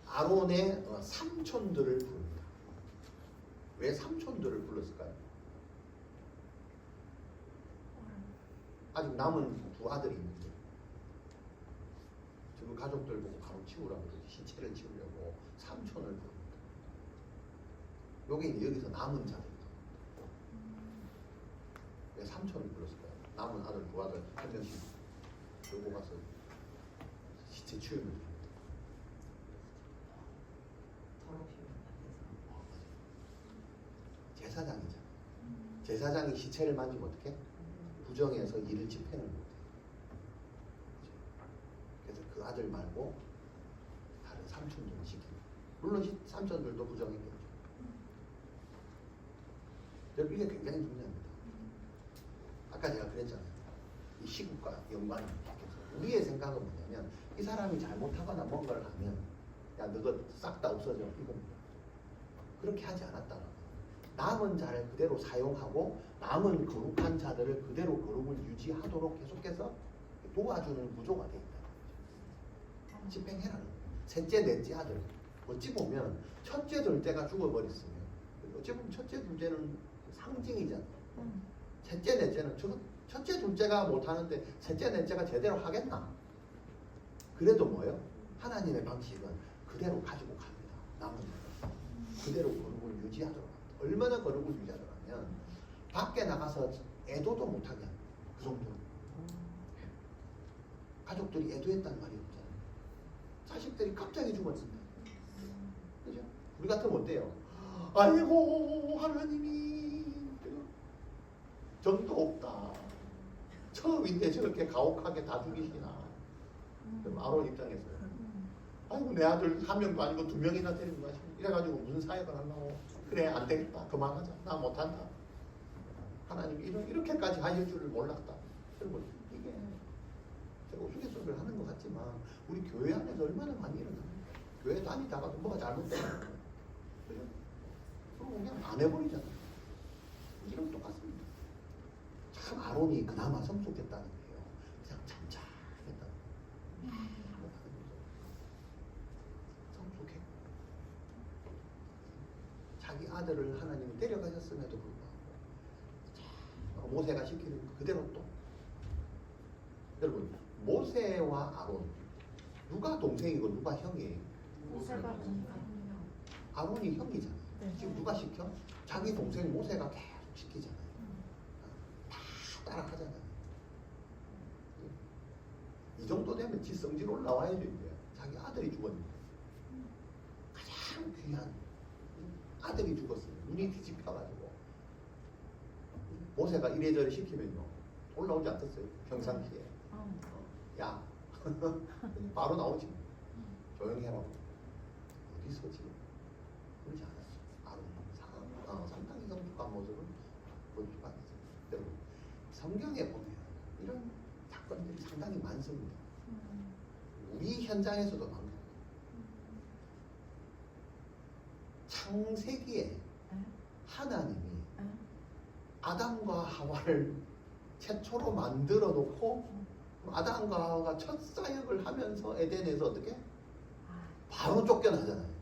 아론의 삼촌들을 부릅니다. 왜 삼촌들을 불렀을까요? 아직 남은 두 아들이 있는데 지금 가족들 보고 바로 치우라고 그러지. 시체를 치우려고 삼촌을 부릅니다. 요게 이제 여기서 남은 자들. 왜 삼촌을 불렀을까요? 남은 아들 두 아들 한 명씩 들고 가서 시체 치우면 됩니다. 제사장이잖아요. 제사장이 시체를 만지면 어떻게? 부정해서 일을 집행을 못해요. 그래서 그 아들 말고 다른 삼촌들을 시킵니다. 물론 삼촌들도 부정했겠죠. 이게 굉장히 중요합니다. 아까 제가 그랬잖아요. 이 시국과 연관을 시켜서 우리의 생각은 뭐냐면 이 사람이 잘못하거나 뭔가를 하면 야 너가 싹 다 없어져 이겁니다. 그렇게 하지 않았다는 거예요. 남은 자를 그대로 사용하고 남은 거룩한 자들을 그대로 거룩을 유지하도록 계속해서 도와주는 구조가 되어 있다는 거죠. 집행해라는 거예요. 셋째, 넷째 아들. 어찌 보면 첫째, 둘째가 죽어버렸으면 어찌 보면 첫째, 둘째는 상징이잖아요. 셋째, 넷째는 첫째, 둘째가 못하는데 셋째, 넷째가 제대로 하겠나? 그래도 뭐예요? 하나님의 방식은 그대로 가지고 갑니다. 남은 자를. 그대로 거룩을 유지하도록 합니다. 얼마나 거룩을 유지하도록 하면 밖에 나가서 애도도 못하게 합니다. 그 정도로. 가족들이 애도했다는 말이 없잖아요. 자식들이 갑자기 죽었습니다. 그죠? 우리 같으면 어때요? 아이고 하나님이 정도 없다. 처음인데 저렇게 가혹하게 다 죽이시나. 그럼 아론 입장에서요. 아이고 내 아들 한 명도 아니고 두 명이나 데리고 가시고 이래가지고 무슨 사역을 하려고. 그래 안 되겠다. 그만하자. 나 못한다. 하나님이 이렇게까지 하실 줄을 몰랐다. 그리고 이게 제가 우스갯소리를 하는 것 같지만 우리 교회 안에서 얼마나 많이 일어납니까? 교회 다니다가도 뭐가 잘못되잖아요. 그죠? 그리고 그냥 안 해버리잖아요. 이런 똑같습니다. 참 아론이 그나마 성숙했다는 거예요. 그냥 참참했다는 거예요. 성숙해. 자기 아들을 하나님이 데려가셨음에도 불구하고 모세가 시키는 그대로 또 여러분 모세와 아론 누가 동생이고 누가 형이에요? 모세가 아론이 형이잖아요. 지금 누가 시켜? 자기 동생 모세가 계속 시키잖아요. 다 따라하잖아요. 이 정도 되면 지 성질 올라와야죠. 이제 자기 아들이 죽었는데 가장 귀한 아들이 죽었어요. 눈이 뒤집혀가지고 모세가 이래저래 시키면요 올라오지 않겠어요? 평상시에 야 바로 나오지. 조용히 해라고. 어디서 지금 그러지 않았어요. 아론은 상당히 성숙한 모습을 볼 수가 있어요. 여러분 성경에 보면 이런 사건들이 상당히 많습니다. 우리 현장에서도 많습니다. 창세기에 하나님이 아담과 하와를 최초로 만들어 놓고 아담과 하와가 첫 사역을 하면서 에덴에서 어떻게? 바로 쫓겨나잖아요.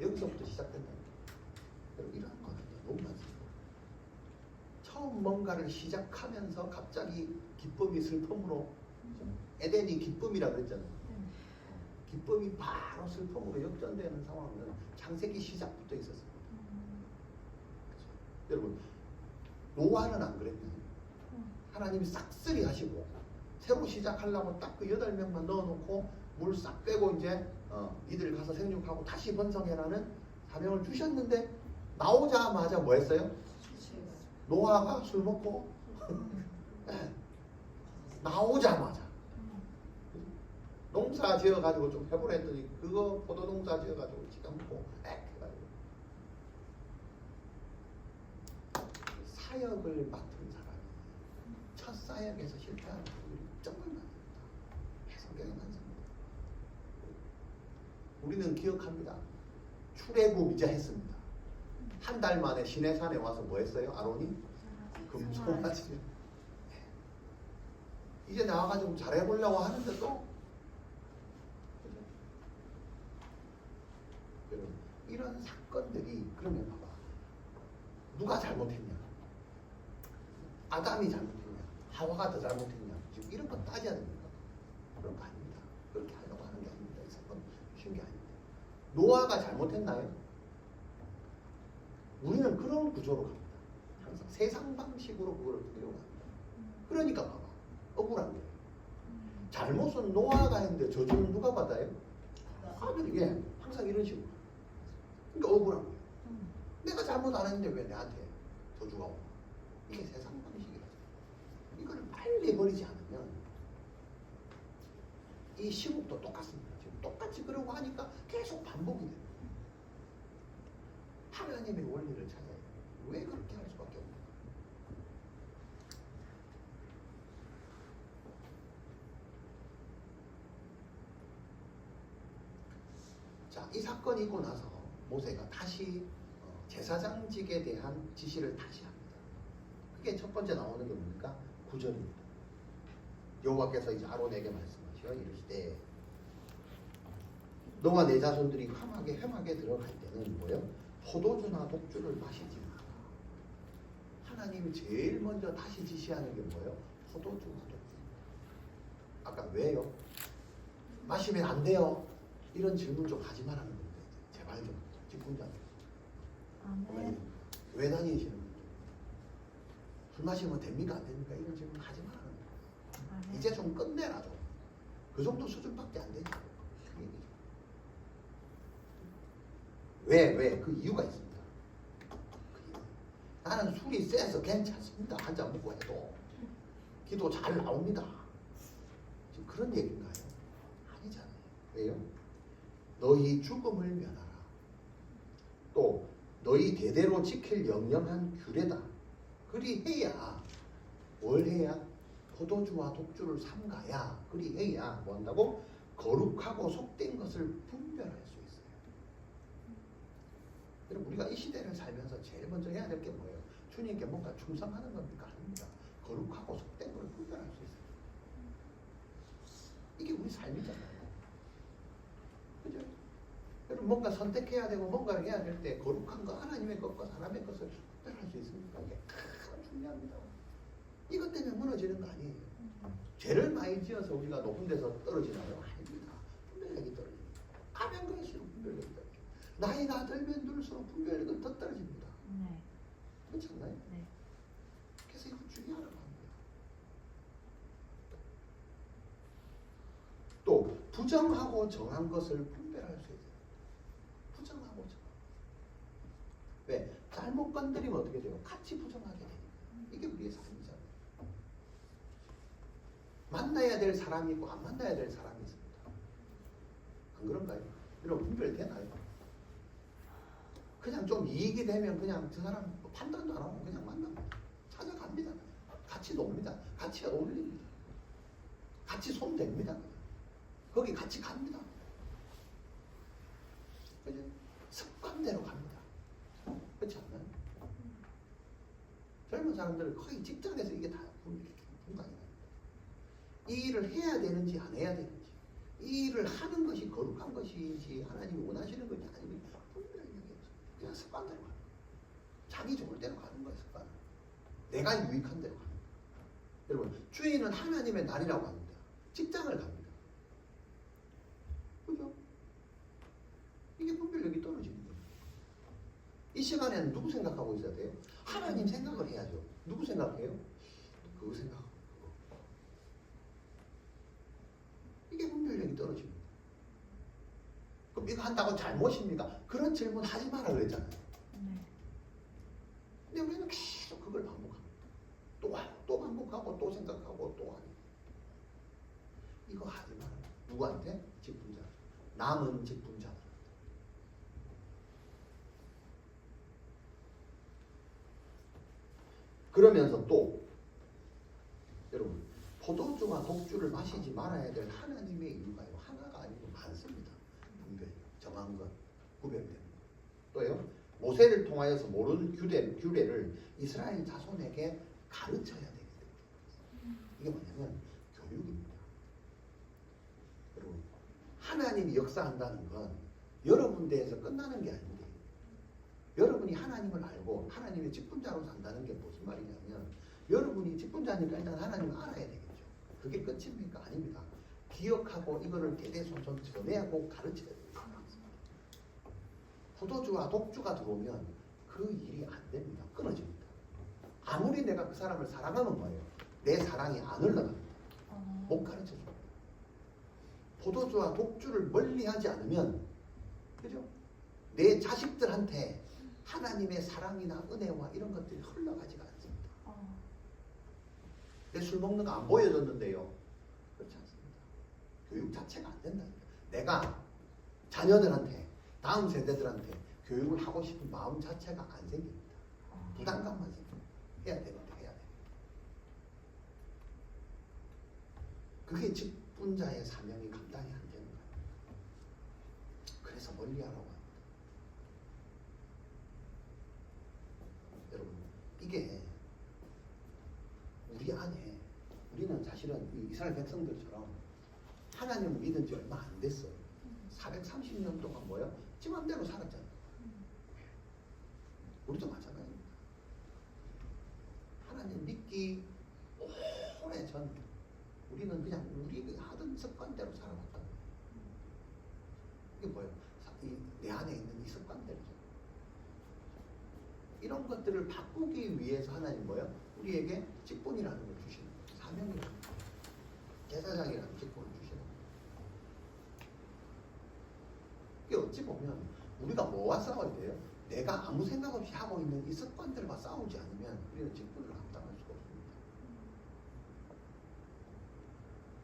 여기서부터 시작된다. 여러분 이러한 거는 너무 많습니다. 처음 뭔가를 시작하면서 갑자기 기쁨이 슬픔으로, 에덴이 기쁨이라 그랬잖아요. 기쁨이 바로 슬픔으로 역전되는 상황은 창세기 시작부터 있었습니다. 그렇죠? 여러분 노아는 안 그랬나요? 하나님이 싹쓸이 하시고 새로 시작하려고 딱 그 8명만 넣어놓고 물 싹 빼고 이제 니들 가서 생육하고 다시 번성해라는 사명을 주셨는데 나오자마자 뭐 했어요? 노아가 술 먹고 네. 나오자마자 농사 지어가지고 좀 해보라 했더니 그거 포도농사 지어가지고 지가 먹고 해가지고 사역을 맡은 사람이 첫 사역에서 실패하는 분들이 정말 많습니다. 성경에 많습니다. 우리는 기억합니다. 출애굽이자 했습니다. 한 달 만에 시내산에 와서 뭐 했어요? 아론이? 금송아지. 이제 나와가지고 잘해보려고 하는데도 여러분 이런 사건들이 그러면 봐봐. 누가 잘못했냐? 아담이 잘못했냐? 하와가 더 잘못했냐? 지금 이런 거 따져야 됩니까? 그런 거 아닙니다. 그렇게 하려고 하는 게 아닙니다. 이 사건 쉬운 게 아닙니다. 노아가 잘못했나요? 우리는 그런 구조로 갑니다. 항상 세상 방식으로 그걸 보려고 합니다. 그러니까 봐봐. 억울한 거예요. 잘못은 노아가 했는데 저주는 누가 받아요? 이게 항상 이런 식으로. 그러니까 억울한 거예요. 내가 잘못 안 했는데 왜 내한테 저주가 오나? 이게 세상 방식이라서. 이걸 빨리 버리지 않으면 이 시국도 똑같습니다. 지금 똑같이 그러고 하니까 계속 반복이 돼요. 하나님의 원리를 찾아야 돼요. 왜 그렇게 할 수밖에 없는가? 자, 이 사건이 있고 나서 모세가 다시 제사장직에 대한 지시를 다시 합니다. 그게 첫 번째 나오는 게 뭡니까? 9절입니다. 여호와께서 이제 아론에게 말씀하시어 이르시되 너와 내 자손들이 회막에 들어갈 때는 뭐요? 포도주나 독주를 마시지 마라. 하나님이 제일 먼저 다시 지시하는 게 뭐예요? 포도주나 독주. 아까 왜요? 마시면 안 돼요. 이런 질문 좀 하지 말라는 건데 제발 좀 직분자. 왜 다니시는 분들? 술 마시면 됩니까 안 됩니까? 이런 질문 하지 말라는 거예요. 이제 좀 끝내라 좀. 그 정도 수준밖에 안 되죠. 그 얘기죠. 왜? 그 이유가 있습니다. 그 이유. 나는 술이 세서 괜찮습니다. 한 잔 먹고 해도 기도 잘 나옵니다. 지금 그런 얘기인가요? 아니잖아요. 왜요? 너희 죽음을 면하라. 또 너희 대대로 지킬 영영한 규례다. 그리 해야 뭘 해야? 포도주와 독주를 삼가야. 그리 해야 뭐 한다고? 거룩하고 속된 것을 분별할 수 있어요. 여러분 우리가 이 시대를 살면서 제일 먼저 해야 될 게 뭐예요? 주님께 뭔가 충성하는 겁니까? 아닙니다. 거룩하고 속된 걸 분별할 수 있어요. 이게 우리 삶이잖아요. 그죠? 여러분 뭔가 선택해야 되고 뭔가를 해야 될 때 거룩한 거 하나님의 것과 사람의 것을 분별할 수 있습니까? 이게 참 중요합니다. 이것 때문에 무너지는 거 아니에요. 죄를 많이 지어서 우리가 높은 데서 떨어지나요? 아닙니다. 분별력이 떨어집니다. 가면 갈수록 분별력이 떨어집니다. 나이가 들면 들수록 분별력은 더 떨어집니다. 네. 그렇지 않나요? 네. 그래서 이거 중요하다고 합니다. 또 부정하고 정한 것을 분별할 수 있어요. 부정하고 정한. 왜? 잘못 건드리면 어떻게 돼요? 같이 부정하게 되니까. 이게 우리의 삶이잖아요. 만나야 될 사람이 있고 안 만나야 될 사람이 있습니다. 안 그런가요? 여러분 분별되나요? 그냥 좀 이익이 되면 그냥 그 사람 판단도 안 하고 그냥 만납니다. 찾아갑니다. 같이 놉니다. 같이 어울립니다. 같이 손댑니다. 거기 같이 갑니다. 그죠? 습관대로 갑니다. 그렇지 않나요? 젊은 사람들은 거의 직장에서 이게 다 분간이 납니다. 이 일을 해야 되는지 안 해야 되는지, 이 일을 하는 것이 거룩한 것인지 하나님이 원하시는 것이 아니면 분명히 얘기해서 그냥 습관대로 가는 거예요. 자기 좋을 대로 가는 거예요. 습관. 내가 유익한 대로 가는 거예요. 여러분, 주인은 하나님의 날이라고 합니다. 직장을 갑니다. 그죠? 이게 분별력이 떨어지는 거예요. 이 시간에는 누구 생각하고 있어야 돼요? 하나님 생각을 해야죠. 누구 생각해요? 그거 생각하고. 이게 분별력이 떨어집니다. 그럼 이거 한다고 잘못입니까? 그런 질문 하지 마라 그랬잖아요. 근데 우리는 계속 그걸 반복합니다. 또 반복하고 또 생각하고 또 하니. 이거 하지 마라. 누구한테? 직분자. 남은 직분자. 그러면서 또 여러분, 포도주와 독주를 마시지 말아야 될 하나님의 이유가요, 하나가 아니고 많습니다. 분별력, 정한 것, 구별되는 것. 또요, 모세를 통하여서 모르는 규례를 이스라엘 자손에게 가르쳐야 되기 때문에. 이게 뭐냐면 교육입니다. 여러분, 하나님이 역사한다는 건 여러분 대해서 끝나는 게 아닙니다. 여러분이 하나님을 알고 하나님의 직분자로 산다는 게 무슨 말이냐면, 여러분이 직분자니까 일단 하나님을 알아야 되겠죠. 그게 끝입니까? 아닙니다. 기억하고 이거를 대대손손 전해하고 가르쳐야 됩니다. 포도주와 독주가 들어오면 그 일이 안 됩니다. 끊어집니다. 아무리 내가 그 사람을 사랑하면 뭐예요? 내 사랑이 안 흘러갑니다. 못 가르쳐줍니다. 포도주와 독주를 멀리하지 않으면, 그죠? 내 자식들한테 하나님의 사랑이나 은혜와 이런 것들이 흘러가지가 않습니다. 내 술 먹는 거 안 보여줬는데요. 그렇지 않습니다. 교육 자체가 안 된다니까. 내가 자녀들한테, 다음 세대들한테 교육을 하고 싶은 마음 자체가 안 생깁니다. 부담감만 생깁니다. 해야 되는데 해야 됩니다. 그게 직분자의 사명이 감당이 안 되는 거예요. 그래서 멀리하라고 합니다. 여러분, 이게 우리 안에, 우리는 사실은 이스라엘 백성들처럼 하나님을 믿은 지 얼마 안 됐어요. 430년 동안 뭐요? 지 맘대로 살았잖아요. 우리도 마찬가지입니다. 하나님 믿기 오래전 우리는 그냥 우리 하던 습관대로 살아왔다는 거예요. 이게 뭐예요? 내 안에 있는 이 습관대로죠. 이런 것들을 바꾸기 위해서 하나님 뭐예요? 우리에게 직분이라는 걸 주시는 거예요. 사명이라는 거예요. 제사장이라는 직분을 주시는 거예요. 이게 어찌 보면 우리가 뭐와 싸워야 돼요? 내가 아무 생각 없이 하고 있는 이 습관들과 싸우지 않으면 우리는 직분을 감당할 수가 없습니다.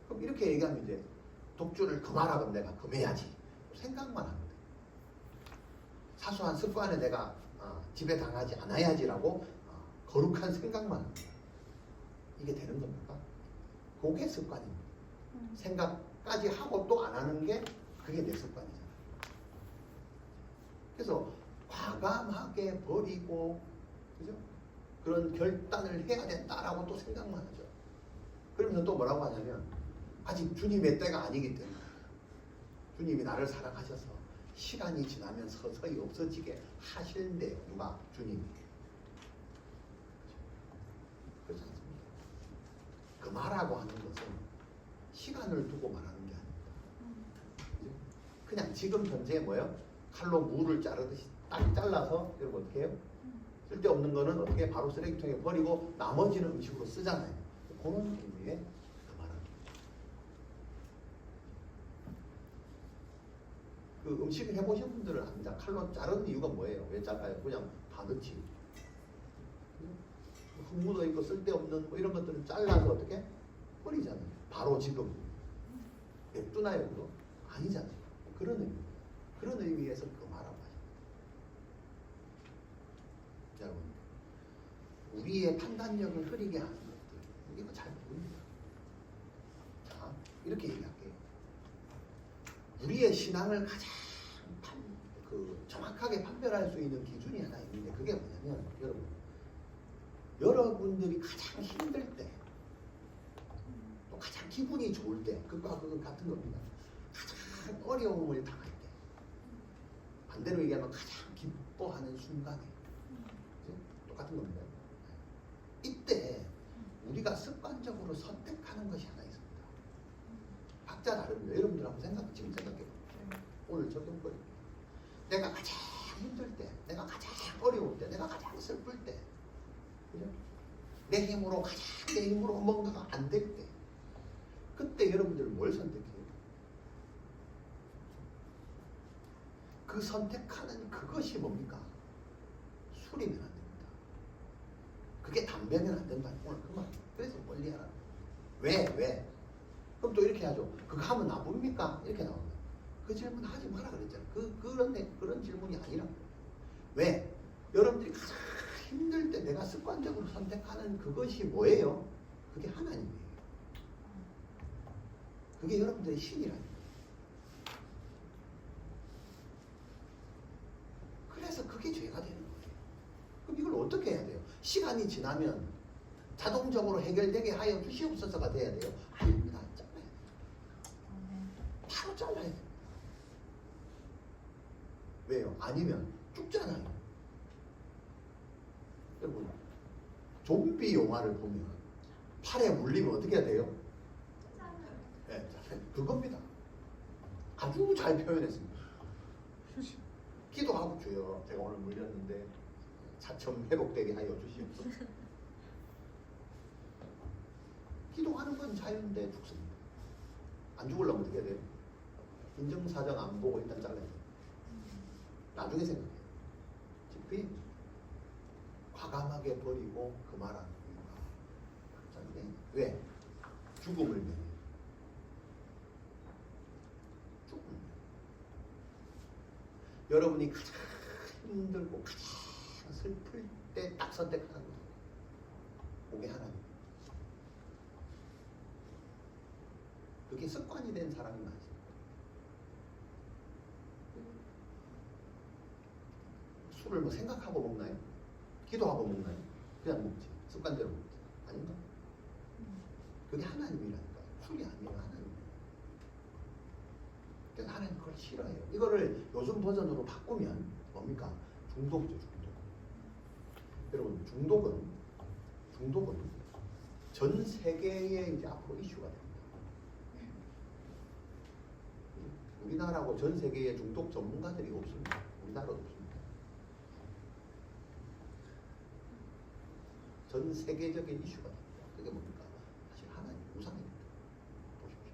그럼 이렇게 얘기하면 이제 독주를 금하라면 내가 금해야지. 생각만 합니다. 사소한 습관에 내가 집에 당하지 않아야지라고 거룩한 생각만 합니다. 이게 되는 겁니까? 그게 습관입니다. 생각까지 하고 또 안 하는 게 그게 내 습관이잖아요. 그래서 과감하게 버리고, 그죠? 그런 결단을 해야 된다라고 또 생각만 하죠. 그러면서 또 뭐라고 하냐면, 아직 주님의 때가 아니기 때문에 주님이 나를 사랑하셔서 시간이 지나면 서서히 없어지게 하실는데요. 누가? 주님이. 그렇지 않습니까? 그 말하고 하는 것은 시간을 두고 말하는 게 아닙니다. 그냥 지금 현재 뭐예요? 칼로 무를 자르듯이 딱 잘라서 여러분 어떻게 해요? 쓸데없는 거는 어떻게 바로 쓰레기통에 버리고 나머지는 음식으로 쓰잖아요. 그런 의미의 그 말합니다. 그 음식을 해보신 분들은 압니다. 칼로 자르는 이유가 뭐예요? 왜 잘라요? 그냥 다 넣지. 흙 묻어 있고 쓸데없는 뭐 이런 것들은 잘라서 어떻게 버리잖아요. 바로 지금 냅두나요? 그거? 아니잖아요. 그런 의미. 그런 의미에서 그 말하고 하십니다. 여러분, 우리의 판단력을 흐리게 하는 것들, 이거 잘 보입니다. 자, 이렇게 얘기할게요. 우리의 신앙을 가장 정확하게 판별할 수 있는 기준이 하나 있는데, 그게 뭐냐면, 여러분들이 가장 힘들 때, 또 가장 기분이 좋을 때, 그것과 그건 같은 겁니다. 가장 어려움을 당할 때, 반대로 얘기하면 가장 기뻐하는 순간에, 그죠? 똑같은 겁니다. 이때 우리가 습관적으로 선택하는 것이 하나 있습니다. 각자 다릅니다. 여러분들 한번 지금 생각해요. 오늘 적용거리. 내가 가장 힘들 때, 내가 가장 어려울 때, 내가 가장 슬플 때, 그죠? 내 힘으로 뭔가가 안 될 때, 그때 여러분들 뭘 선택해요? 그 선택하는 그것이 뭡니까? 술이면 안 됩니다. 그게 담배면 안 된다. 오늘 그 말. 그래서 멀리 하라. 왜? 그럼 또 이렇게 하죠. 그거 하면 나쁩니까? 이렇게 나옵니다. 그 질문 하지 마라 그랬잖아요. 그런 질문이 아니라. 왜? 여러분들이 가장 힘들 때 내가 습관적으로 선택하는 그것이 뭐예요? 그게 하나님이에요. 그게 여러분들의 신이라니까. 그래서 그게 죄가 되는 거예요. 그럼 이걸 어떻게 해야 돼요? 시간이 지나면 자동적으로 해결되게 하여 주시옵소서가 돼야 돼요? 아닙니다. 잘라야 돼요. 바로 잘라야 돼요. 왜요? 아니면 죽잖아요. 여러분, 좀비 영화를 보면 팔에 물리면 어떻게 해야 돼요? 네, 그겁니다. 아주 잘 표현했습니다. 기도하고 주여, 제가 오늘 물렸는데 차츰 회복되게 하여 주시옵소서. 기도하는 건 자유인데 죽습니다. 안 죽으려면 어떻게 해야 돼요? 인정사정 안 보고 일단 잘라야 돼요. 나중에 생각해요. 깊이 과감하게 버리고 그 말하는 이유가 왜? 죽음을 면해. 죽음을 면해. 여러분이 가장 힘들고 가장 슬플 때 딱 선택하는 거예요. 그게 하나님. 그게 습관이 된 사람이 많습니다. 술을 뭐 생각하고 먹나요? 기도하고 먹나요? 그냥 먹지. 습관대로 먹지. 아닌가? 그게 하나님이라니까요. 술이 아니에요. 하나님. 그래서 하나님 그걸 싫어해요. 이거를 요즘 버전으로 바꾸면 뭡니까? 중독이죠. 중독. 여러분, 중독은 전 세계에 이제 앞으로 이슈가 됩니다. 우리나라하고 전 세계의 중독 전문가들이 없습니다. 우리나라도 없습니다. 전 세계적인 이슈가 됩니다. 그게 뭡니까? 사실 하나님 우상입니다. 보십시오.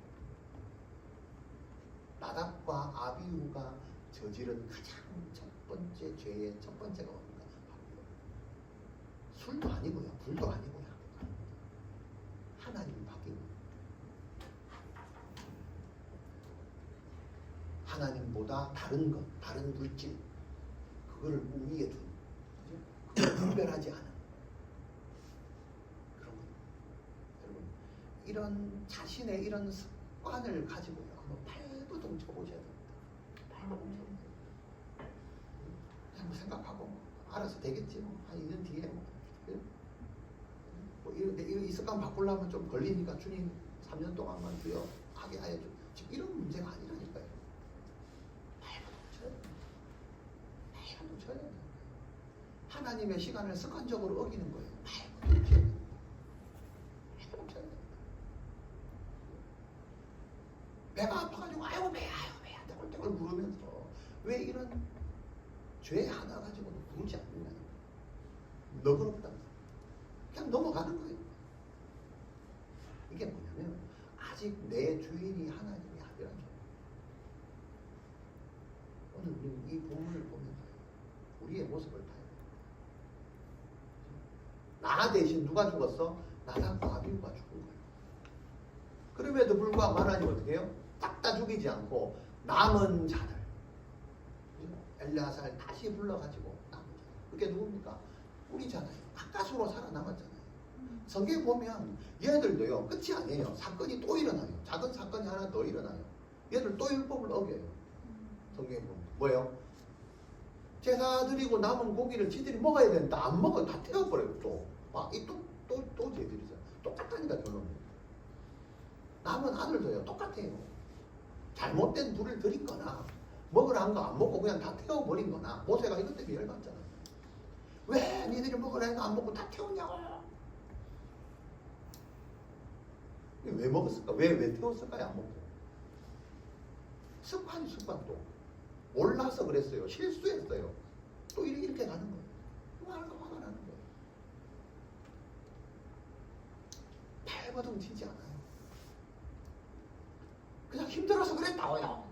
나답과 아비후가 저지른 가장 첫 번째 죄의 첫 번째가 뭡니까? 술도 아니고요, 불도 아니고요. 하나님 바뀌고 하나님보다 다른 것, 다른 물질, 그거를 우위에 둔, 그걸 분별하지 않은 그런 것. 여러분, 이런 자신의 이런 습관을 가지고요, 한번 발버둥 쳐보셔야 됩니다. 발버둥 쳐보세요. 그냥 뭐 생각하고 알아서 되겠지. 한 2년 뒤에 이 습관 바꾸려면 좀 걸리니까 주님 3년 동안만 주여 하게 하여 줘. 지금 이런 문제가 아니라니까요. 발버둥 쳐야 돼요. 하나님의 시간을 습관적으로 어기는 거예요. 발버둥 쳐야 돼요. 발버둥 쳐야 돼요. 배가 아파가지고 아이고 배야 떼굴떼굴 구르면서 왜 이런 죄 하나 가지고도 부르지 않느냐. 너그럽다. 그냥 넘어가는 거예요. 이게 뭐냐면 아직 내 주인이 하나님이 아니라죠. 오늘 우리는 이 본문을 보면서 우리의 모습을 봐요. 나 대신 누가 죽었어? 나답과 아비후가 죽은 거예요. 그럼에도 불구하고 하나님 어떻게 해요? 딱 다 죽이지 않고 남은 자들 엘리야사를 다시 불러가지고 남은 자들. 그게 누굽니까? 우리잖아요. 가까스로 살아남았잖아요. 성경에 보면 얘들도요, 끝이 아니에요. 사건이 또 일어나요. 작은 사건이 하나 더 일어나요. 얘들 또 율법을 어겨요. 성경에 보면 뭐예요? 제사 드리고 남은 고기를 지들이 먹어야 되는데 안 먹어. 다 태워버려요. 또 쟤들이잖아. 똑같다니까 결론은. 남은 아들도요 똑같아요. 잘못된 불을 들인 거나 먹으라 한 거 안 먹고 그냥 다 태워버린 거나 모세가 이것 때문에 열받잖아요. 왜 니들이 먹으라 해서 안 먹고 다 태웠냐고. 왜 먹었을까? 왜 태웠을까요? 안 먹고. 습관이 습관도. 몰라서 그랬어요. 실수했어요. 또 이렇게 가는 거예요. 또 하는 거 화가 나는 거예요. 발버둥 치지 않아요. 그냥 힘들어서 그랬다고요.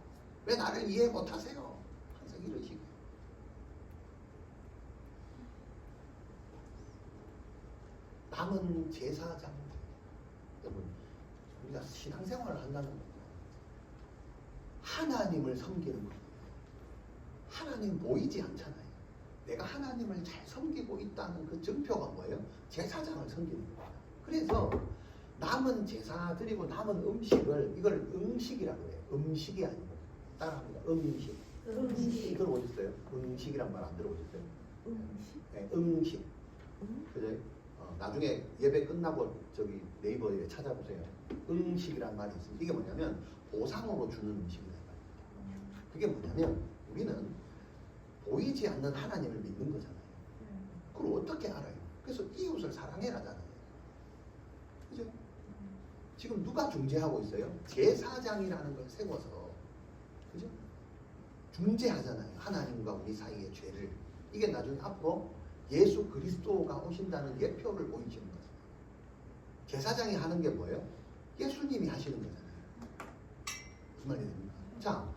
왜 나를 이해 못하세요? 항상 이러시고. 남은 제사장들. 여러분, 우리가 신앙생활을 한다는 거예요. 하나님을 섬기는 거예요. 하나님 보이지 않잖아요. 내가 하나님을 잘 섬기고 있다는 그 증표가 뭐예요? 제사장을 섬기는 거예요. 그래서 남은 제사 드리고 남은 음식을 이걸 음식이라고 해요. 음식이 아니고 따라합니다. 음식. 음식. 들어보셨어요? 음식이란 말 안 들어보셨어요? 음식. 네, 음식. 그죠? 나중에 예배 끝나고 저기 네이버에 찾아보세요. 음식이란 말이 있습니다. 이게 뭐냐면 보상으로 주는 음식이란 말이에요. 그게 뭐냐면 우리는 보이지 않는 하나님을 믿는 거잖아요. 그걸 어떻게 알아요? 그래서 이웃을 사랑해라잖아요. 그죠? 지금 누가 중재하고 있어요? 제사장이라는 걸 세워서, 그죠? 중재하잖아요. 하나님과 우리 사이의 죄를. 이게 나중에 앞으로 예수 그리스도가 오신다는 예표를 보이시는 거죠. 제사장이 하는 게 뭐예요? 예수님이 하시는 거잖아요. 무슨 말이 됩니까? 자,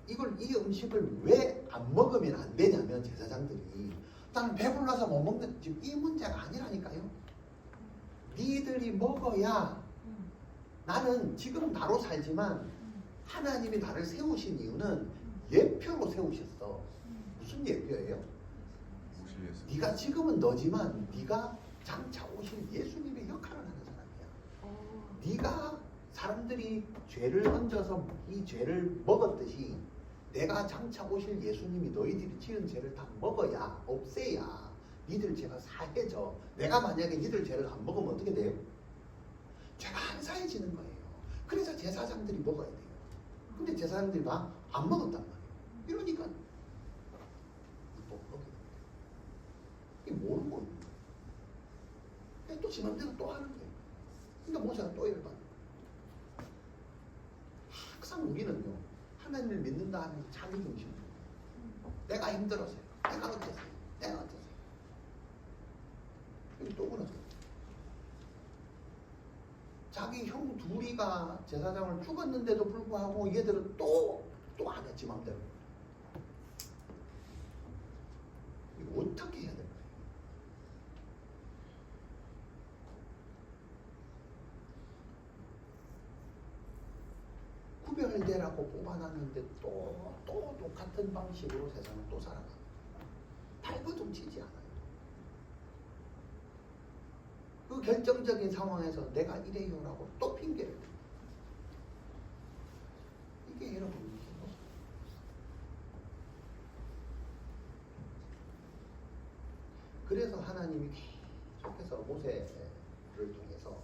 이 음식을 왜 안 먹으면 안 되냐면 제사장들이 나는 배불러서 못 먹는 지금 이 문제가 아니라니까요. 니들이 먹어야 나는 지금 나로 살지만 하나님이 나를 세우신 이유는 예표로 세우셨어. 무슨 예표예요? 네가 지금은 너지만 네가 장차 오실 예수님의 역할을 하는 사람이야. 네가 사람들이 죄를 얹어서 이 죄를 먹었듯이 내가 장차 오실 예수님이 너희들이 지은 죄를 다 먹어야, 없애야 니들 죄가 사해져. 내가 만약에 니들 죄를 안 먹으면 어떻게 돼요? 죄가 안 사해지는 거예요. 그래서 제사장들이 먹어야 돼요. 근데 제사장들이 다 안 먹었단 말이에요. 이러니까 또 먹게 돼요. 이게 모르는 거예요. 또 지맘대로 또 하는 거예요. 그러니까 모세가 또 열받아. 항상 우리는요, 하나님을 믿는다 하면서 자기 중심. 내가 힘들어서요. 내가 어째서요. 내가 어째서요. 여기 또 그러죠. 자기 형 둘이가 제사장을 죽었는데도 불구하고 얘들은 또 안 했지 맘대로. 이거 어떻게 해야 될까요? 구별되라고 뽑아놨는데 또 똑같은 방식으로 세상을 또 살아갑니다. 발버둥 치지 않아요. 그 결정적인 상황에서 내가 이래요라고 또 핑계를 댑니다. 이게 여러분 그래서 하나님이 계속해서 모세를 통해서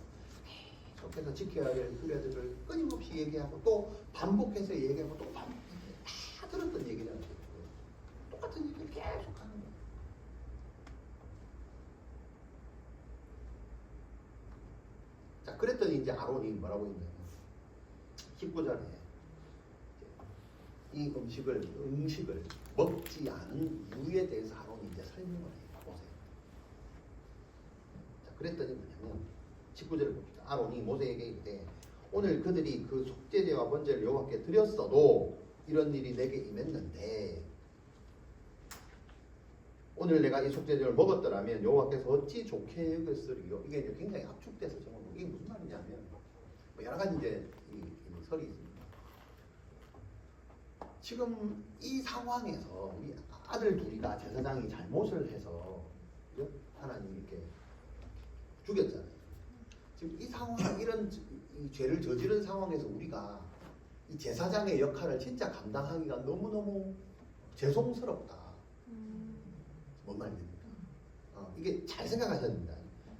계속해서 지켜야 될 규례들을 끊임없이 얘기하고 또 반복해서 얘기하고 또 반복해서 다 들었던 얘기라는 거예요. 똑같은 얘기를 계속 하는 거예요. 자, 그랬더니 이제 아론이 뭐라고 했냐면 19절에 이 음식을 먹지 않은 이유에 대해서 아론이 이제 설명을 해요. 보세요. 자, 그랬더니 뭐냐면 19절을 봅시다. 아론이 모세에게 이르되 오늘 그들이 그 속죄제와 번제를 여호와께 드렸어도 이런 일이 내게 임했는데 오늘 내가 이 속죄제를 먹었더라면 여호와께서 어찌 좋게 여겼으리요. 이게 이제 굉장히 압축돼서 정말 이게 무슨 말이냐면 뭐 여러 가지 이제 이 설이 있습니다. 지금 이 상황에서 우리 아들 둘이가 제사장이 잘못을 해서 하나님 이렇게 죽였잖아요. 지금 이 상황 이런 이 죄를 저지른 상황에서 우리가 이 제사장의 역할을 진짜 감당하기가 너무너무 죄송스럽다. 뭔 말입니까? 이게 잘 생각하셔야 됩니다.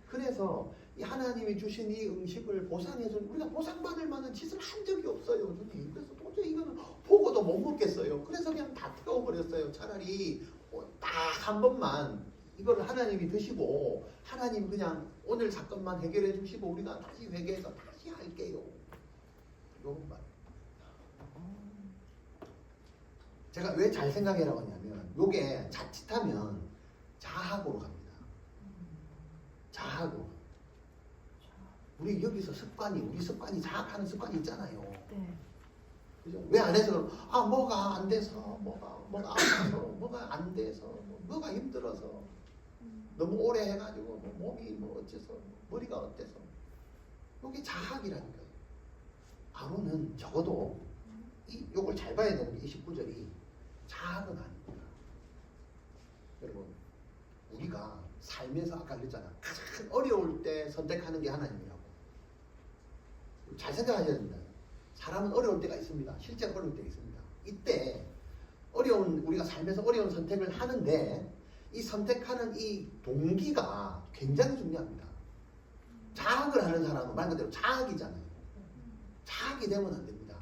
그래서 이 하나님이 주신 이 음식을 보상해준 우리가 보상받을 만한 짓을 한 적이 없어요, 주님. 그래서 도저히 이거는 보고도 못 먹겠어요. 그래서 그냥 다 태워버렸어요. 차라리 딱 한 번만 이걸 하나님이 드시고 하나님 그냥 오늘 사건만 해결해 주시고 우리가 다시 회개해서 다시 할게요. 요건 말. 제가 왜 잘 생각해라고 하냐면 요게 자칫하면 자학으로 갑니다. 자학으로. 우리 여기서 우리 습관이 자학하는 습관이 있잖아요. 네. 그죠? 왜 안 해서 뭐가 안 돼서 뭐가 아파서 뭐가 안 돼서 뭐가 힘들어서 너무 오래 해가지고 몸이 어째서 머리가 어때서 이게 자학이라니까요. 바로는 적어도 요걸 잘 봐야 되는 게 29절이 자학은 아닙니다. 여러분 우리가 살면서 아까 그랬잖아. 가장 어려울 때 선택하는 게 하나님이라고. 잘 생각하셔야 됩니다. 사람은 어려울 때가 있습니다. 실제로 어려울 때가 있습니다. 이때 우리가 살면서 어려운 선택을 하는데 이 선택하는 이 동기가 굉장히 중요합니다. 자학을 하는 사람은 말 그대로 자학이잖아요. 자학이 되면 안 됩니다.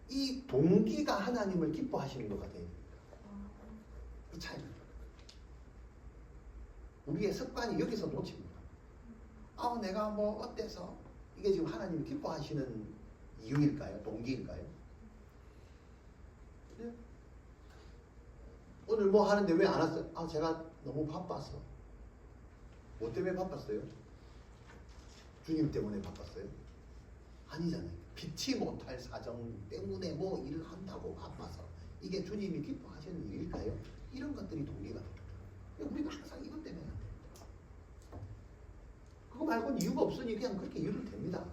이 동기가 하나님을 기뻐하시는 것가 돼야 됩니다. 이 차이입니다. 우리의 습관이 여기서 놓칩니다. 내가 어때서 이게 지금 하나님이 기뻐하시는 이유일까요? 동기일까요? 네? 오늘 뭐 하는데 왜 안 왔어요? 제가 너무 바빴어. 뭐 때문에 바빴어요? 주님 때문에 바빴어요? 아니잖아요. 피치 못할 사정 때문에 뭐 일을 한다고 바빠서 이게 주님이 기뻐하시는 일일까요? 이런 것들이 동기가 됩니다. 우리가 항상 이것 때문에 안 됩니다. 그거 말고는 이유가 없으니 그냥 그렇게 이유를 댑니다.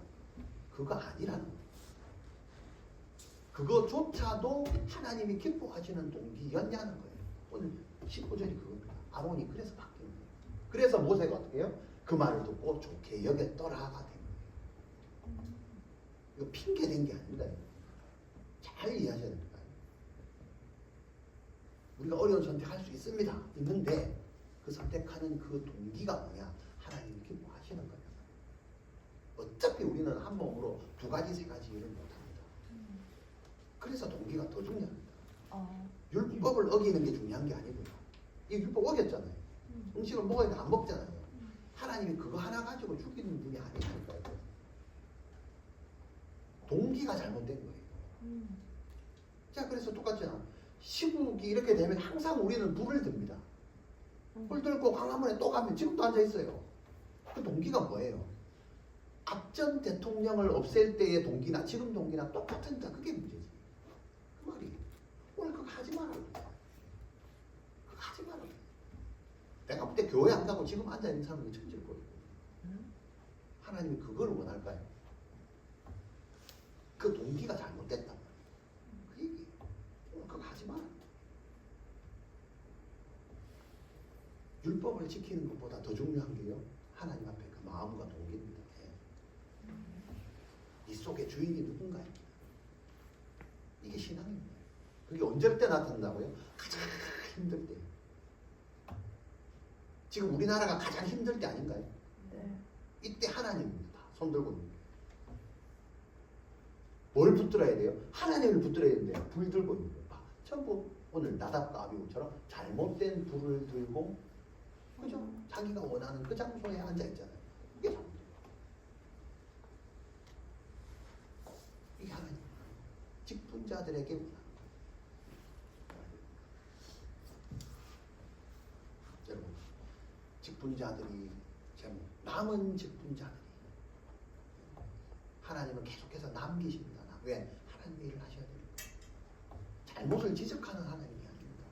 그거 아니라는 거예요. 그거조차도 하나님이 기뻐하시는 동기였냐는 거예요. 오늘 19절이 그겁니다. 아론이 그래서 바뀐 거예요. 그래서 모세가 어떻게 해요? 그 말을 듣고 좋게 여겼더라가 된 거예요. 이거 핑계 댄 게 아닙니다. 잘 이해하셔야 됩니다. 우리가 어려운 선택할 수 있는데 그 선택하는 그 동기가 뭐냐? 하나님이 기뻐하시는 거예요. 어차피 우리는 한 몸으로 2가지 3가지 일을 못합니다. 그래서 동기가 더 중요합니다. 율법을 어기는 게 중요한 게 아니고요. 이 율법 어겼잖아요. 음식을 먹어야 돼 안 먹잖아요. 하나님이 그거 하나 가지고 죽이는 분이 아니라니까요. 동기가 잘못된 거예요. 자, 그래서 똑같잖아. 시국이 이렇게 되면 항상 우리는 불을 듭니다. 불 들고 광화문에 또 가면 지금도 앉아 있어요. 그 동기가 뭐예요? 앞전 대통령을 없앨 때의 동기나 지금 동기나 똑같으니까 그게 문제지. 그 말이 오늘 그거 하지 마라. 그거 하지 마라. 내가 볼 때 교회 안 가고 지금 앉아 있는 사람이 천지를 보이고 하나님이 그걸 원할까요? 그 동기가 잘못됐단 말이에요. 그 얘기. 오늘 그거 하지 마라. 율법을 지키는 것보다 더 중요한 게요. 하나님 앞에 그 마음과 동기입니다. 이 속에 주인이 누군가요? 이게 신앙입니다. 그게 언제 때 나타난다고요? 가장 힘들 때. 지금 우리나라가 가장 힘들 때 아닌가요? 네. 이때 하나님입니다. 손 들고 있는 게. 뭘 붙들어야 돼요? 하나님을 붙들어야 되는데 불 들고 있는 거예요. 전부 오늘 나답과 아비후처럼 잘못된 불을 들고 그죠? 자기가 원하는 그 장소에 앉아 있잖아요. 이게 잘못돼요. 이게 하나님. 직분자들에게 원하는 거예요. 여러분, 직분자들이 제목 남은 직분자들이 하나님은 계속해서 남기십니다. 왜? 하나님의 일을 하셔야 됩니다. 잘못을 지적하는 하나님이 아닙니다.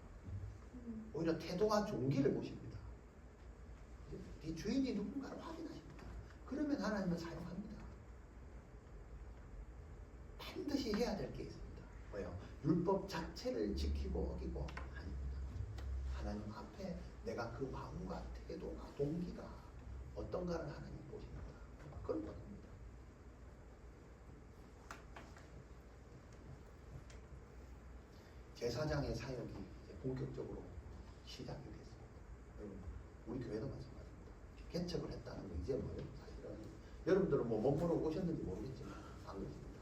오히려 태도와 종기를 보십니다. 이 주인이 누군가를 확인하십니다. 그러면 하나님은 사용합니다. 반드시 해야 될 게 있습니다. 뭐예요? 율법 자체를 지키고 어기고 아닙니다. 하나님 앞에 내가 그 마음과 태도가 동기가 어떤가를 하나님 보십니다. 그걸 보십니다. 제사장의 사역이 이제 본격적으로 시작이 됐습니다. 여러분, 우리 교회도 마찬가지입니다. 개척을 했다는 거 이제 뭐예요? 사실은 여러분들은 뭐 몸보러 오셨는지 모르겠지만 안 그렇습니다.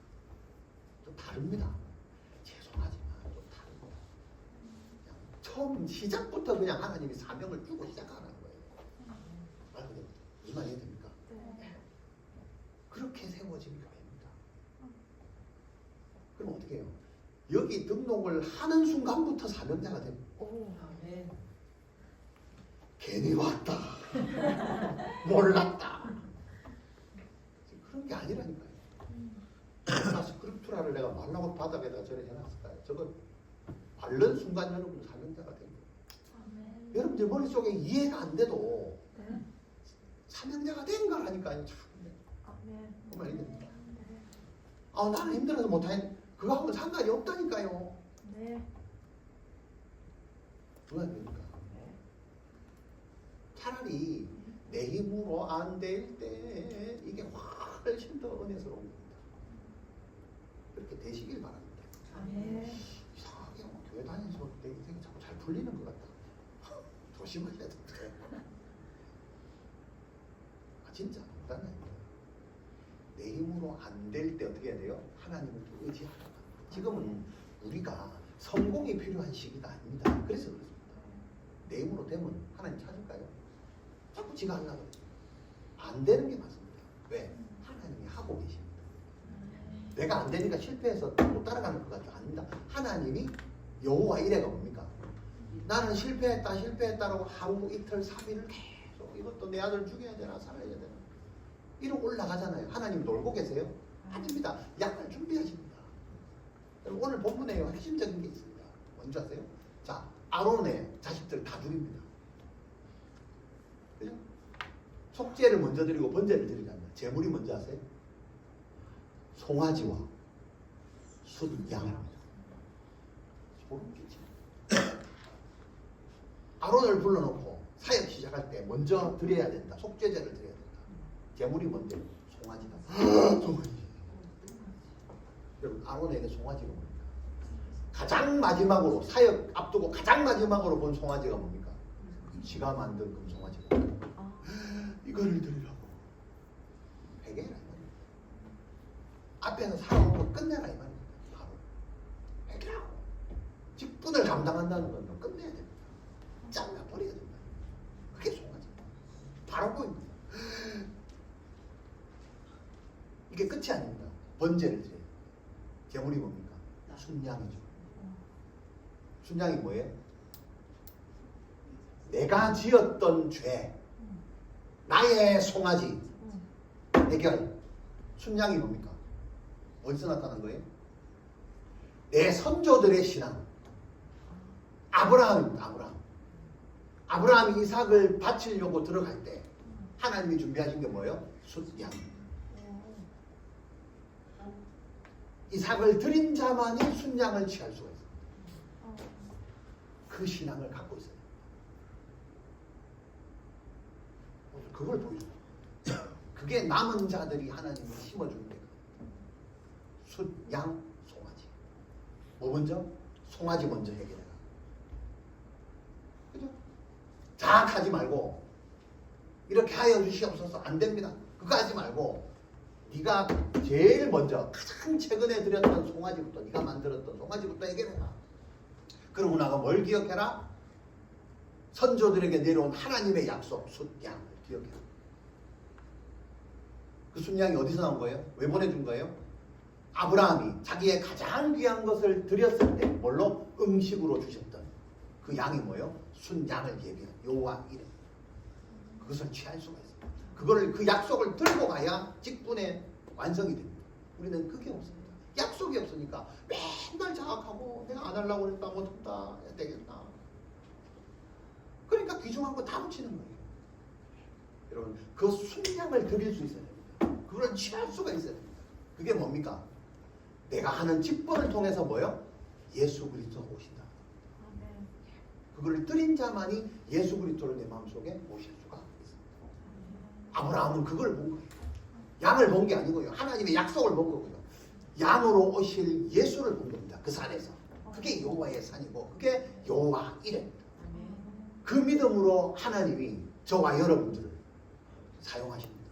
좀 다릅니다. 죄송하지만 좀 다릅니다. 그냥 처음 시작부터 그냥 하나님이 사명을 주고 시작하는 거예요. 말 그대로 이 말 이해됩니까? 그렇게 세워진 교회입니다. 그럼 어떻게 해요? 여기 등록을 하는 순간부터 사명자가 됩니다. 괜히 왔다. 몰랐다. 그런 게 아니라니까요. 나 스크립투라를 내가 말라고 바닥에다 전에 해놨을까요? 저거 바른 순간 여러분 사명자가 된 거예요. 여러분들 머릿속에 이해가 안 돼도 사명자가 된 거라니까요. 정말 이됩니다. 나는 힘들어서 못하겠. 그거하고는 상관이 없다니까요. 누가 됩니까? 차라리 내 힘으로 안 될 때 이게 훨씬 더 은혜스러운 겁니다. 그렇게 되시길 바랍니다. 이상하게 교회 다니면서 내 인생이 자꾸 잘 풀리는 것 같다. 조심하셔야 됩니다. 진짜 농담이 내 힘으로 안 될 때 어떻게 해야 돼요? 하나님을 의지하라. 지금은 우리가 성공이 필요한 시기가 아닙니다. 그래서 그렇습니다. 내 힘으로 되면 하나님 찾을까요? 자꾸 지가 하려고 그래요. 안 되는 게 맞습니다. 왜? 하나님이 하고 계십니다. 내가 안 되니까 실패해서 또 따라가는 것 같죠? 아닙니다. 하나님이 여호와 이래가 뭡니까? 나는 실패했다라고 하루 이틀 3일을 계속 이것도 내 아들 죽여야 되나 살아야 되나 이러고 올라가잖아요. 하나님 놀고 계세요? 아닙니다. 약을 준비하십니다. 오늘 본문에요 핵심적인 게 있습니다. 뭔지 아세요? 자, 아론의 자식들 다 죽입니다. 그죠? 속죄를 먼저 드리고 번제를 드리지 않나. 제물이 뭔지 아세요? 송아지와 숫양입니다. 소름 끼치죠. 아론을 불러놓고 사역 시작할 때 먼저 드려야 된다. 속죄제를 드려야 된다. 제물이 뭔데? 송아지다. 송아지. 여러분 아론에게 송아지가 뭡니까? 가장 마지막으로 사역 앞두고 가장 마지막으로 본 송아지가 뭡니까? 지가 만든 금송아지가 이거를 드리라고 회개해라 이 말입니다. 앞에서 살아온 거 끝내라 이 말입니다. 바로 회개하고 직분을 감당한다는 건 끝내야 됩니다. 잘라 버려야 된다. 그게 송아지입니다. 바로 보입니다. 이게 끝이 아닙니다. 번제를 드려요. 제물이 뭡니까? 순양이죠. 순양이 뭐예요? 내가 지었던 죄, 나의 송아지 해결. 순양이 뭡니까? 어디서 나타난 거예요? 내 선조들의 신앙. 아브라함입니다. 아브라함이 이삭을 바치려고 들어갈 때 하나님이 준비하신 게 뭐예요? 순양. 이삭을 드린 자만이 순양을 취할 수가 있습니다. 그 신앙을 갖고 있어요. 그걸 보여줘요. 그게 남은 자들이 하나님이 심어주는 거예요. 순양, 송아지. 뭐 먼저? 송아지 먼저 해결해라. 그죠? 자학하지 말고 이렇게 하여 주시옵소서 안 됩니다. 그거 하지 말고 네가 제일 먼저 가장 최근에 드렸던 송아지부터 네가 만들었던 송아지부터 해결해라. 그러고 나가 뭘 기억해라? 선조들에게 내려온 하나님의 약속 순양을 기억해라. 그 순양이 어디서 나온 거예요? 왜 보내준 거예요? 아브라함이 자기의 가장 귀한 것을 드렸을 때 뭘로? 음식으로 주셨던 그 양이 뭐예요? 순양을 예비한 여호와 이름. 그것을 취할 수가 있습니다. 그거를 그 약속을 들고 가야 직분의 완성이 됩니다. 우리는 그게 없습니다. 약속이 없으니까 맨날 자학하고 내가 안 하려고 그랬다 못했다 해야 되겠나. 그러니까 귀중한 거 다 붙이는 거예요. 여러분 그 순양을 드릴 수 있어야 됩니다. 그걸 취할 수가 있어야 됩니다. 그게 뭡니까? 내가 하는 직분을 통해서 뭐요? 예수 그리스도가 오신다. 그걸 드린 자만이 예수 그리스도를 내 마음속에 모실 수가 있습니다. 아브라함은 그걸 본 거예요. 양을 본 게 아니고요. 하나님의 약속을 본 거고요. 양으로 오실 예수를 본 겁니다. 그 산에서. 그게 여호와의 산이고 그게 여호와 이레입니다. 그 믿음으로 하나님이 저와 여러분들을 사용하십니다.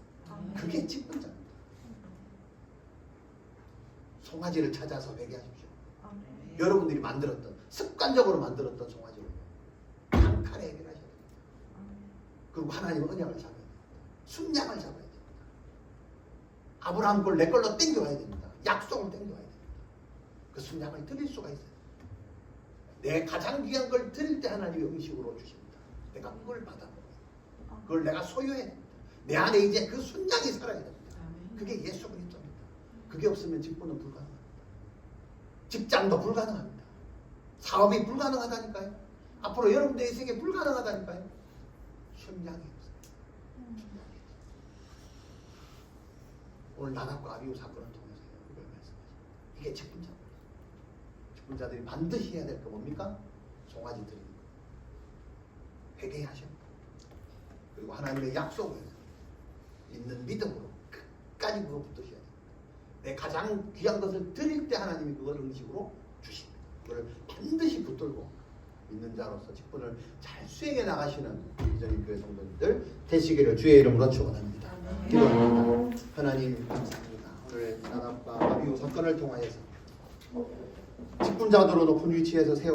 그게 직분자입니다. 송아지를 찾아서 회개하십시오. 여러분들이 만들었던 습관적으로 만들었던 송아지를 단칼에 해결하셔야 됩니다. 그리고 하나님은 언약을 잡아야 됩니다. 순양을 잡아야 됩니다. 아브라함 걸 내 걸로 땡겨와야 됩니다. 약속을 땡겨와야 됩니다. 그 순양을 드릴 수가 있어요. 내 가장 귀한 걸 드릴 때 하나님이 음식으로 주십니다. 내가 그걸 받아먹어요. 그걸 내가 소유해야 됩니다. 내 안에 이제 그 순양이 살아야 됩니다. 그게 예수 그리스도입니다. 그게 없으면 직분은 불가능합니다. 직장도 불가능합니다. 사업이 불가능하다니까요. 앞으로 여러분들의 인생에 불가능하다니까요. 순양이 없어요. 오늘 나답과 아비후 사건을 통해서 이걸 말씀하십니다. 이게 직분자입니다. 직분자들이 반드시 해야 될 거 뭡니까? 송아지 드리는 거. 회개하셔. 그리고 하나님의 약속을 있는 믿음으로 끝까지 그거 붙드셔야 됩니다. 내 가장 귀한 것을 드릴 때 하나님이 그걸 음식으로 주십니다. 그걸 반드시 붙들고 믿는 자로서 직분을 잘 수행해 나가시는 이전인 교회 성도님들 되시기를 주의 이름으로 축원합니다. 기도합니다. 하나님 감사합니다. 오늘 나답과 아비후 사건을 통하여서 직분자들로 높은 위치에서 세워